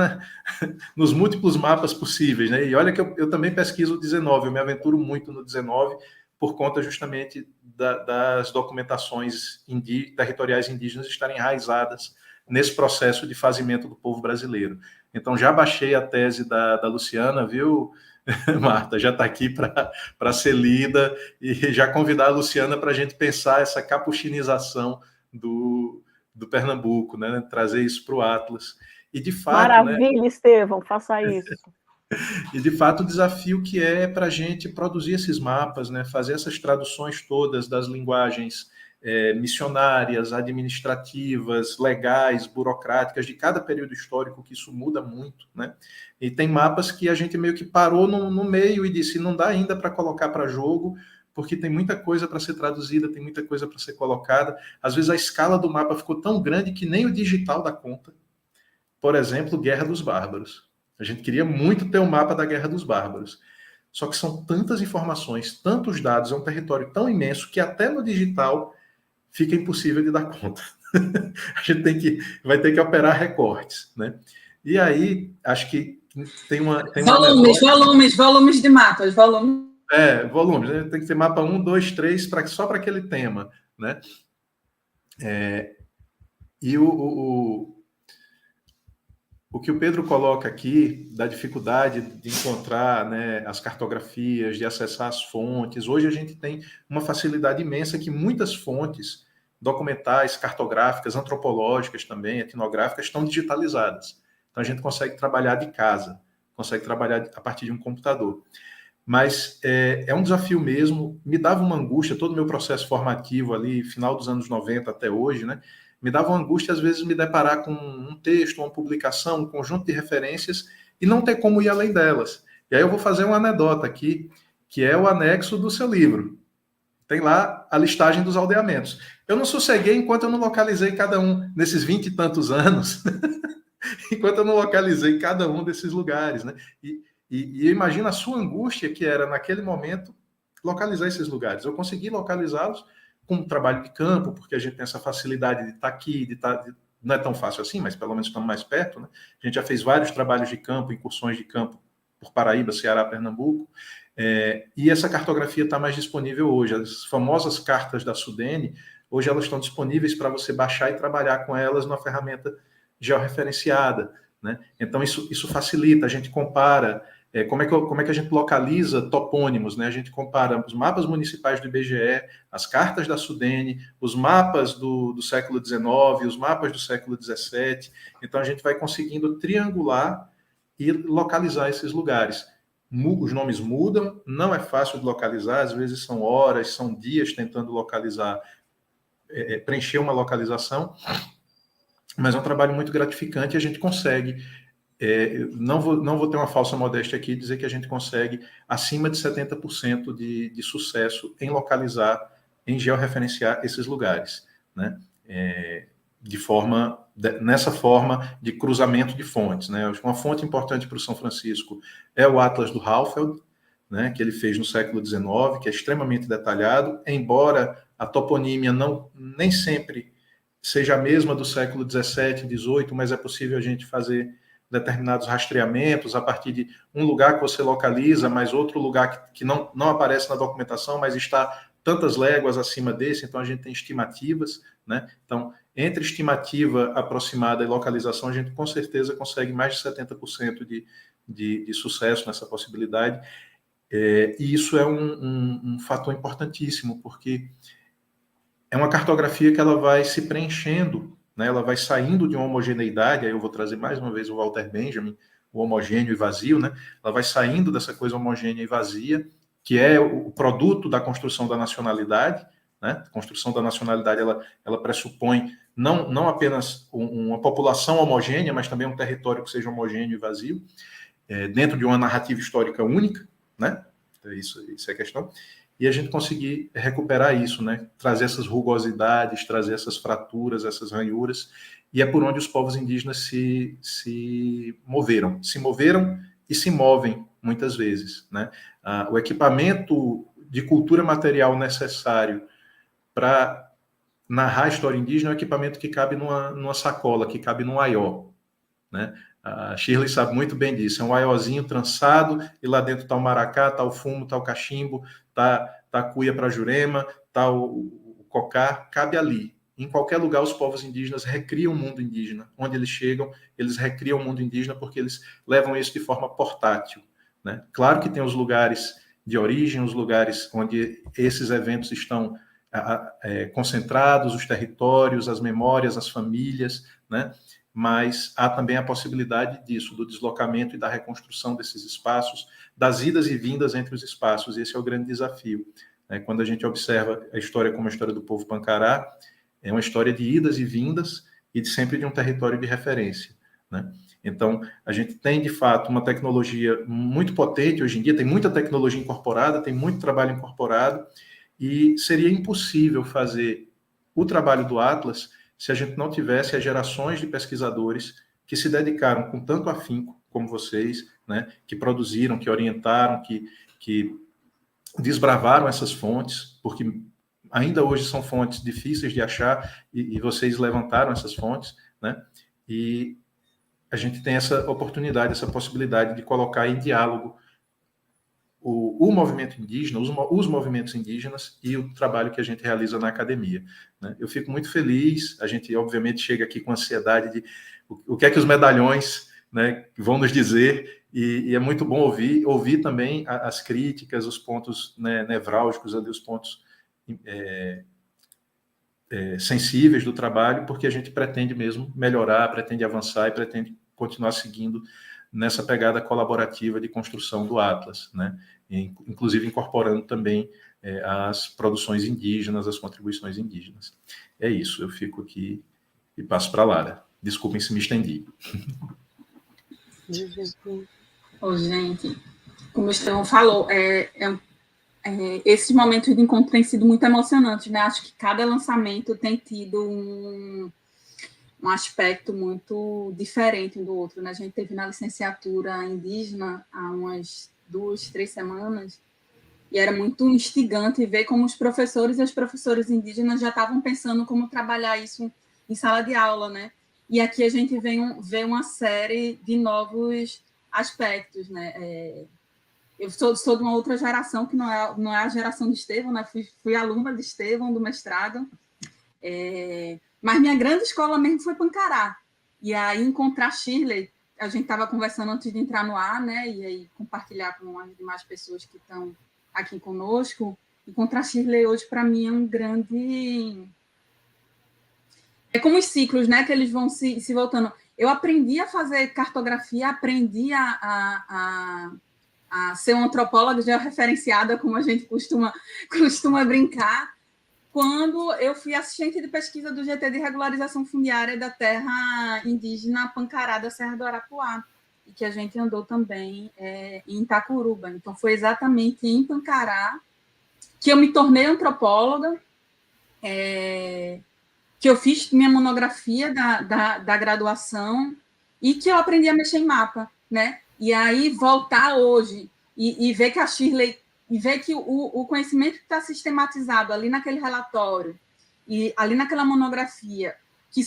Speaker 2: nos múltiplos mapas possíveis, né? E olha que eu também pesquiso o 19, eu me aventuro muito no 19, por conta justamente das documentações territoriais indígenas estarem enraizadas nesse processo de fazimento do povo brasileiro. Então, já baixei a tese da Luciana, viu, Marta? Já está aqui para ser lida, e já convidar a Luciana para a gente pensar essa capuchinização do Pernambuco, né? Trazer isso para o Atlas. E, de fato...
Speaker 5: Maravilha, né, Estevão, faça isso.
Speaker 2: E, de fato, o desafio que é para a gente produzir esses mapas, né? Fazer essas traduções todas das linguagens missionárias, administrativas, legais, burocráticas, de cada período histórico, que isso muda muito, né? E tem mapas que a gente meio que parou no meio e disse, não dá ainda para colocar para jogo, porque tem muita coisa para ser traduzida, tem muita coisa para ser colocada. Às vezes a escala do mapa ficou tão grande que nem o digital dá conta. Por exemplo, Guerra dos Bárbaros. A gente queria muito ter um mapa da Guerra dos Bárbaros. Só que são tantas informações, tantos dados, é um território tão imenso que até no digital fica impossível de dar conta. A gente vai ter que operar recortes, né? E aí, acho que tem uma
Speaker 3: volumes de mapas, volumes.
Speaker 2: Volumes, né? Tem que ter mapa 1, 2, 3, só para aquele tema, né? E o que o Pedro coloca aqui, da dificuldade de encontrar, né, as cartografias, de acessar as fontes, hoje a gente tem uma facilidade imensa que muitas fontes documentais, cartográficas, antropológicas também, etnográficas, estão digitalizadas. Então a gente consegue trabalhar de casa, consegue trabalhar a partir de um computador. Mas é um desafio mesmo, me dava uma angústia, todo o meu processo formativo ali, final dos anos 90 até hoje, né? Me dava uma angústia, às vezes, me deparar com um texto, uma publicação, um conjunto de referências e não ter como ir além delas. E aí eu vou fazer uma anedota aqui, que é o anexo do seu livro. Tem lá a listagem dos aldeamentos. Eu não sosseguei enquanto eu não localizei cada um, nesses 20 e tantos anos, enquanto eu não localizei cada um desses lugares, né? E eu imagino a sua angústia, que era, naquele momento, localizar esses lugares. Eu consegui localizá-los com um trabalho de campo, porque a gente tem essa facilidade de estar aqui, não é tão fácil assim, mas pelo menos estamos mais perto, né? A gente já fez vários trabalhos de campo, incursões de campo por Paraíba, Ceará, Pernambuco, e essa cartografia está mais disponível hoje. As famosas cartas da Sudene, hoje elas estão disponíveis para você baixar e trabalhar com elas numa ferramenta georreferenciada, né? Então isso facilita, a gente compara como é que a gente localiza topônimos, né? A gente compara os mapas municipais do IBGE, as cartas da Sudene, os mapas do século XIX, os mapas do século XVII. Então a gente vai conseguindo triangular e localizar esses lugares. Os nomes mudam, não é fácil de localizar, às vezes são horas, são dias tentando localizar, preencher uma localização, mas é um trabalho muito gratificante e a gente consegue. Não vou ter uma falsa modéstia aqui e dizer que a gente consegue acima de 70% de sucesso em localizar, em georreferenciar esses lugares, né? Nessa forma de cruzamento de fontes, né? Uma fonte importante para o São Francisco é o Atlas do Halfeld, né, que ele fez no século XIX, que é extremamente detalhado, embora a toponímia nem sempre seja a mesma do século XVII, XVIII, mas é possível a gente fazer determinados rastreamentos a partir de um lugar que você localiza, mas outro lugar que não aparece na documentação, mas está tantas léguas acima desse, então a gente tem estimativas, né? Então, entre estimativa aproximada e localização, a gente com certeza consegue mais de 70% de sucesso nessa possibilidade, e isso é um fator importantíssimo, porque é uma cartografia que ela vai se preenchendo, né? Ela vai saindo de uma homogeneidade, aí eu vou trazer mais uma vez o Walter Benjamin, o homogêneo e vazio, né? Ela vai saindo dessa coisa homogênea e vazia, que é o produto da construção da nacionalidade, né? A construção da nacionalidade, ela pressupõe não apenas uma população homogênea, mas também um território que seja homogêneo e vazio, dentro de uma narrativa histórica única, né? Isso é a questão. E a gente conseguir recuperar isso, né? Trazer essas rugosidades, trazer essas fraturas, essas ranhuras, e é por onde os povos indígenas se moveram e se movem muitas vezes, né? O equipamento de cultura material necessário para narrar a história indígena é um equipamento que cabe numa sacola, que cabe num aió, né? A Shirley sabe muito bem disso. É um aiózinho trançado e lá dentro está o maracá, está o fumo, está o cachimbo, está a cuia para Jurema, está o cocá, cabe ali. Em qualquer lugar, os povos indígenas recriam o mundo indígena. Onde eles chegam, eles recriam o mundo indígena porque eles levam isso de forma portátil, né? Claro que tem os lugares de origem, os lugares onde esses eventos estão concentrados, os territórios, as memórias, as famílias, né? Mas há também a possibilidade disso, do deslocamento e da reconstrução desses espaços, das idas e vindas entre os espaços, e esse é o grande desafio, né? Quando a gente observa a história como a história do povo Pancará, é uma história de idas e vindas e sempre de um território de referência, né? Então, a gente tem, de fato, uma tecnologia muito potente hoje em dia, tem muita tecnologia incorporada, tem muito trabalho incorporado, e seria impossível fazer o trabalho do Atlas se a gente não tivesse as gerações de pesquisadores que se dedicaram com tanto afinco como vocês, né, que produziram, que orientaram, que desbravaram essas fontes, porque ainda hoje são fontes difíceis de achar, e vocês levantaram essas fontes, né, e a gente tem essa oportunidade, essa possibilidade de colocar em diálogo o movimento indígena, os movimentos indígenas e o trabalho que a gente realiza na academia, né? Eu fico muito feliz, a gente obviamente chega aqui com ansiedade de o que é que os medalhões, né, vão nos dizer, e é muito bom ouvir também as críticas, os pontos, né, nevrálgicos ali, os pontos sensíveis do trabalho, porque a gente pretende mesmo melhorar, pretende avançar e pretende continuar seguindo nessa pegada colaborativa de construção do Atlas, né? Inclusive incorporando também as produções indígenas, as contribuições indígenas. É isso, eu fico aqui e passo para a Lara. Desculpem se me estendi.
Speaker 3: Gente, como o Estevão falou, esses momentos de encontro têm sido muito emocionantes, né? Acho que cada lançamento tem tido um aspecto muito diferente um do outro, né? A gente teve na licenciatura indígena há umas 2, 3 semanas, e era muito instigante ver como os professores e as professoras indígenas já estavam pensando como trabalhar isso em sala de aula, né? E aqui a gente vê uma série de novos aspectos, né? Eu sou de uma outra geração, que não é a geração de Estevão, né? Fui aluna de Estevão, do mestrado, mas minha grande escola mesmo foi Pancará. E aí, encontrar Shirley, a gente estava conversando antes de entrar no ar, né? E aí compartilhar com as demais pessoas que estão aqui conosco. Encontrar Shirley hoje, para mim, é um grande... É como os ciclos, né? Que eles vão se voltando. Eu aprendi a fazer cartografia, aprendi a ser uma antropóloga georreferenciada, como a gente costuma brincar, quando eu fui assistente de pesquisa do GT de regularização fundiária da terra indígena Pancará da Serra do Arapuá, e que a gente andou também em Itacuruba. Então, foi exatamente em Pancará que eu me tornei antropóloga, que eu fiz minha monografia da graduação e que eu aprendi a mexer em mapa, né? E aí voltar hoje e ver que a Shirley, e ver que o conhecimento que está sistematizado ali naquele relatório e ali naquela monografia, que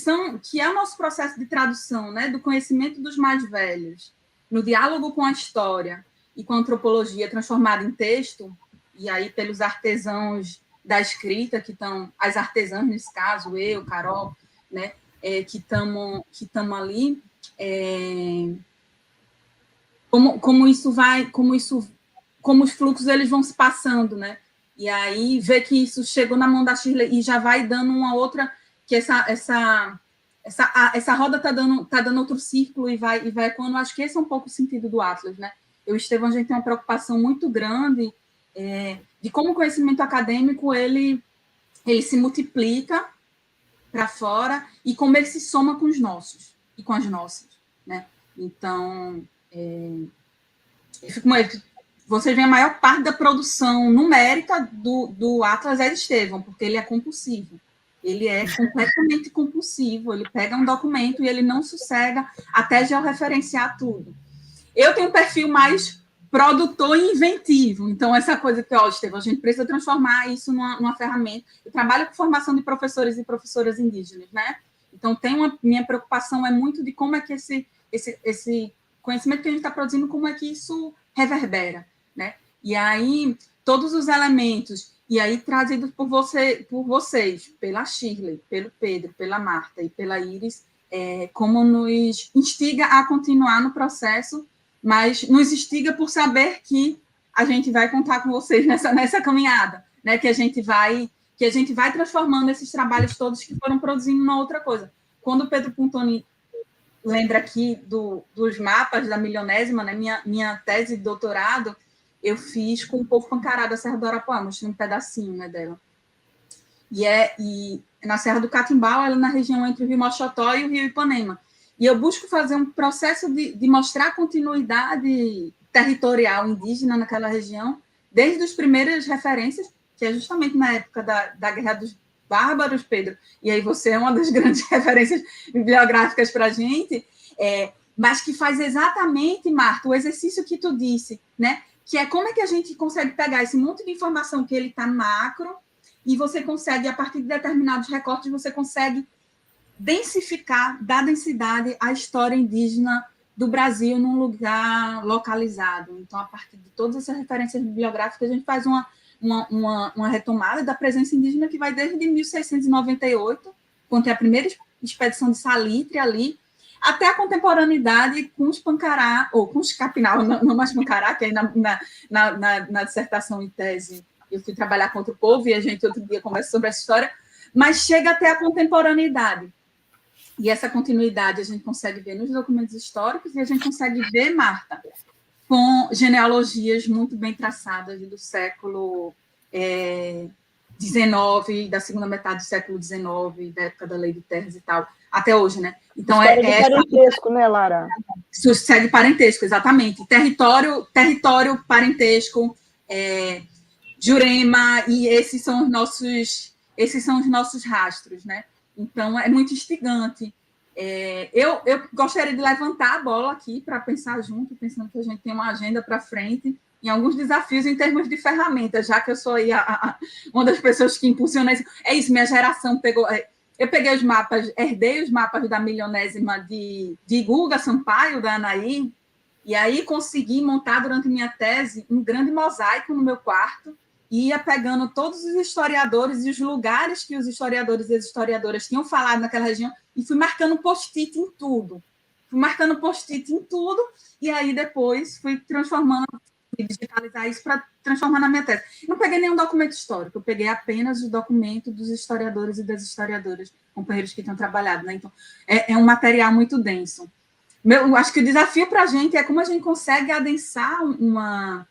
Speaker 3: é o nosso processo de tradução, né, do conhecimento dos mais velhos, no diálogo com a história e com a antropologia transformada em texto, e aí pelos artesãos da escrita, que estão, as artesãs nesse caso, eu, Carol, né, que estamos ali, como os fluxos eles vão se passando, né? E aí ver que isso chegou na mão da Shirley e já vai dando uma outra, que essa roda está dando outro círculo e vai quando acho que esse é um pouco o sentido do Atlas, né? Eu e o Estevão, a gente tem uma preocupação muito grande de como o conhecimento acadêmico ele se multiplica para fora e como ele se soma com os nossos e com as nossas, né? Então, vocês veem a maior parte da produção numérica do Atlas é de Estevão, porque ele é compulsivo. Ele é completamente compulsivo, ele pega um documento e ele não sossega até georreferenciar tudo. Eu tenho um perfil mais produtor e inventivo, então essa coisa que, Estevão, a gente precisa transformar isso numa ferramenta. Eu trabalho com formação de professores e professoras indígenas, né? Então, minha preocupação é muito de como é que esse conhecimento que a gente está produzindo, como é que isso reverbera, né? E aí, todos os elementos, e aí trazidos por vocês, pela Shirley, pelo Pedro, pela Marta e pela Iris, como nos instiga a continuar no processo, mas nos instiga por saber que a gente vai contar com vocês nessa caminhada, né? Que a gente vai transformando esses trabalhos todos que foram produzindo uma outra coisa. Quando o Pedro Puntoni lembra aqui dos mapas da milionésima, né? Minha tese de doutorado, eu fiz com o povo Pancará da Serra do Arapuá, mostrando um pedacinho, né, dela. E na Serra do Catimbau, ela na região entre o Rio Mochotó e o Rio Ipanema. E eu busco fazer um processo de mostrar a continuidade territorial indígena naquela região, desde as primeiras referências, que é justamente na época da Guerra dos Bárbaros, Pedro, e aí você é uma das grandes referências bibliográficas para a gente, mas que faz exatamente, Marta, o exercício que tu disse, né? Que é como é que a gente consegue pegar esse monte de informação que ele está macro e você consegue, a partir de determinados recortes, você consegue dar densidade à história indígena do Brasil num lugar localizado. Então, a partir de todas essas referências bibliográficas, a gente faz uma retomada da presença indígena que vai desde 1698, quando tem a primeira expedição de Salitre ali, até a contemporaneidade com os Pancará, ou com os Capinal, não mais Pancará, que aí na dissertação em tese eu fui trabalhar com outro povo e a gente outro dia conversa sobre essa história, mas chega até a contemporaneidade. E essa continuidade a gente consegue ver nos documentos históricos e a gente consegue ver, Marta, com genealogias muito bem traçadas do século XIX, da segunda metade do século XIX, da época da Lei de Terras e tal, até hoje, né? Então,
Speaker 5: parentesco, né, Lara?
Speaker 3: Segue parentesco, exatamente. Território, parentesco, Jurema, e esses são os nossos rastros, né? Então, é muito instigante. Eu gostaria de levantar a bola aqui para pensar junto, pensando que a gente tem uma agenda para frente, em alguns desafios em termos de ferramentas, já que eu sou aí uma das pessoas que impulsiona isso. É isso, minha geração pegou... Eu peguei os mapas, herdei os mapas da milionésima de Guga Sampaio, da Anaí, e aí consegui montar durante minha tese um grande mosaico no meu quarto, e ia pegando todos os historiadores e os lugares que os historiadores e as historiadoras tinham falado naquela região, e fui marcando post-it em tudo. E aí depois fui transformando, digitalizar isso para transformar na minha tese. Não peguei nenhum documento histórico, eu peguei apenas o documento dos historiadores e das historiadoras, companheiros que tinham trabalhado, né? Então, é um material muito denso. Eu acho que o desafio para a gente é como a gente consegue adensar uma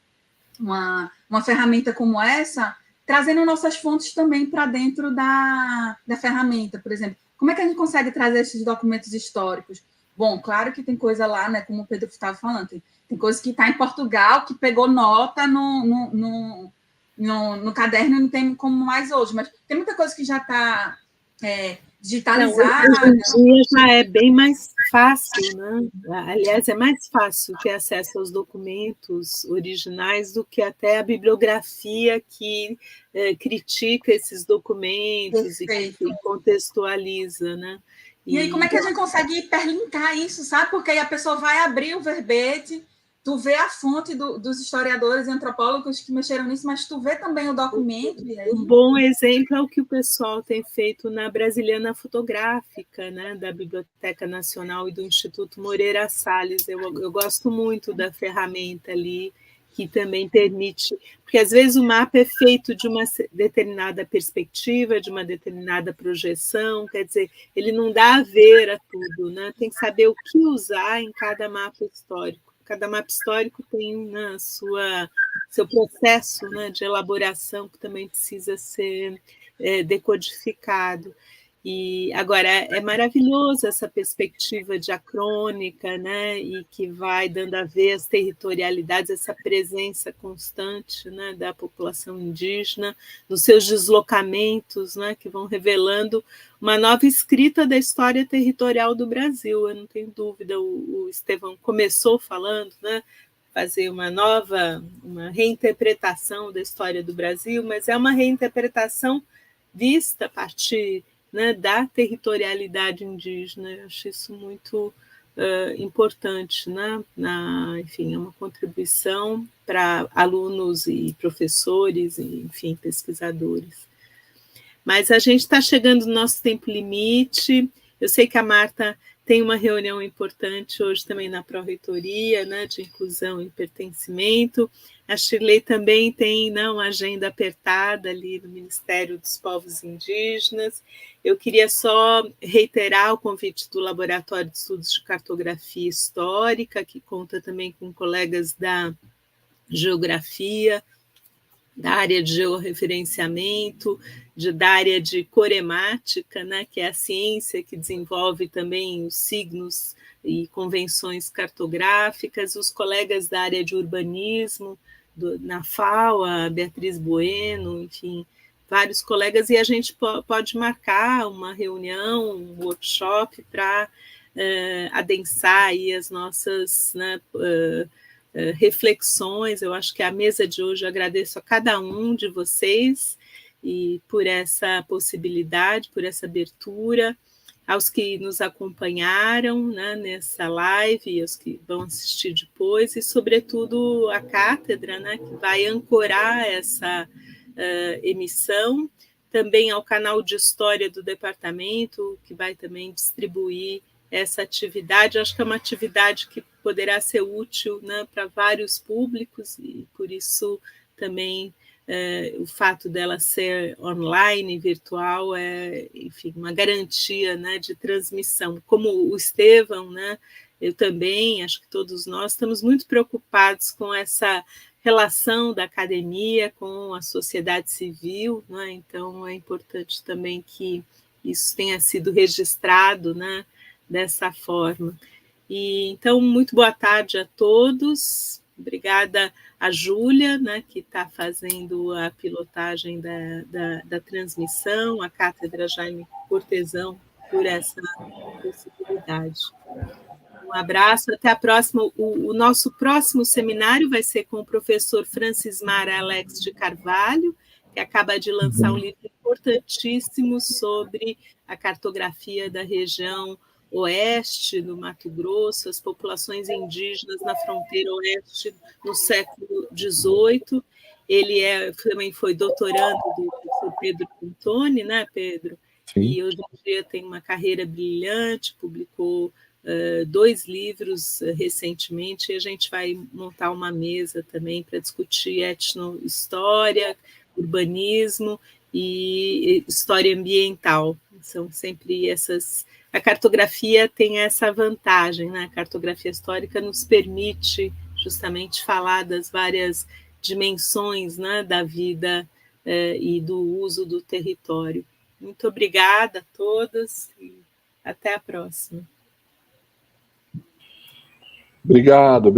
Speaker 3: ferramenta como essa, trazendo nossas fontes também para dentro da ferramenta, por exemplo. Como é que a gente consegue trazer esses documentos históricos? Bom, claro que tem coisa lá, né, como o Pedro estava falando, tem coisa que está em Portugal, que pegou nota no caderno e não tem como mais hoje, mas tem muita coisa que já está digitalizada.
Speaker 1: Não, hoje em dia já é bem mais fácil, né? Aliás, é mais fácil ter acesso aos documentos originais do que até a bibliografia que critica esses documentos. Perfeito. E que contextualiza, né?
Speaker 3: E aí, como é que a gente consegue hiperlinkar isso, sabe? Porque aí a pessoa vai abrir o verbete, tu vê a fonte dos historiadores e antropólogos que mexeram nisso, mas tu vê também o documento. E aí...
Speaker 1: Um bom exemplo é o que o pessoal tem feito na Brasiliana Fotográfica, né, da Biblioteca Nacional e do Instituto Moreira Salles. Eu gosto muito da ferramenta ali, que também permite... Porque, às vezes, o mapa é feito de uma determinada perspectiva, de uma determinada projeção, quer dizer, ele não dá a ver a tudo, né? Tem que saber o que usar em cada mapa histórico. Cada mapa histórico tem, né, seu processo, né, de elaboração que também precisa ser decodificado. E agora é maravilhoso essa perspectiva diacrônica, né, e que vai dando a ver as territorialidades, essa presença constante, né, da população indígena, nos seus deslocamentos, né, que vão revelando uma nova escrita da história territorial do Brasil. Eu não tenho dúvida, o Estevão começou falando, né, fazer uma reinterpretação da história do Brasil, mas é uma reinterpretação vista a partir, né, da territorialidade indígena. Eu acho isso muito importante, né? Enfim, é uma contribuição para alunos e professores, e, enfim, pesquisadores. Mas a gente está chegando no nosso tempo limite. Eu sei que a Marta tem uma reunião importante hoje também na Pró-Reitoria, né, de inclusão e pertencimento. A Shirley também tem, né, uma agenda apertada ali no Ministério dos Povos Indígenas. Eu queria só reiterar o convite do Laboratório de Estudos de Cartografia Histórica, que conta também com colegas da Geografia, da área de georreferenciamento, da área de coremática, né, que é a ciência que desenvolve também os signos e convenções cartográficas, os colegas da área de urbanismo, na FAO, a Beatriz Bueno, enfim, vários colegas, e a gente pode marcar uma reunião, um workshop para adensar aí as nossas, né, reflexões. Eu acho que a mesa de hoje, eu agradeço a cada um de vocês e por essa possibilidade, por essa abertura, aos que nos acompanharam, né, nessa live, e aos que vão assistir depois, e sobretudo a cátedra, né, que vai ancorar essa emissão, também ao canal de história do departamento, que vai também distribuir essa atividade. Acho que é uma atividade que poderá ser útil, né, para vários públicos, e por isso também o fato dela ser online, virtual, é, enfim, uma garantia, né, de transmissão. Como o Estevão, né, eu também, acho que todos nós estamos muito preocupados com essa relação da academia com a sociedade civil, né, então é importante também que isso tenha sido registrado, né, dessa forma. E, então, muito boa tarde a todos, Obrigada a Júlia, né, que está fazendo a pilotagem da transmissão, a Cátedra Jaime Cortesão, por essa possibilidade. Um abraço, até a próxima. O nosso próximo seminário vai ser com o professor Francismar Alex de Carvalho, que acaba de lançar um livro importantíssimo sobre a cartografia da região oeste do Mato Grosso, as populações indígenas na fronteira oeste no século XVIII. Ele também foi doutorando do professor Pedro Pontoni, né, Pedro? Sim. E hoje em dia tem uma carreira brilhante, publicou 2 livros recentemente, e a gente vai montar uma mesa também para discutir etnohistória, urbanismo e história ambiental. São sempre essas... A cartografia tem essa vantagem, né? A cartografia histórica nos permite justamente falar das várias dimensões, né, da vida e do uso do território. Muito obrigada a todas e até a próxima.
Speaker 6: Obrigado.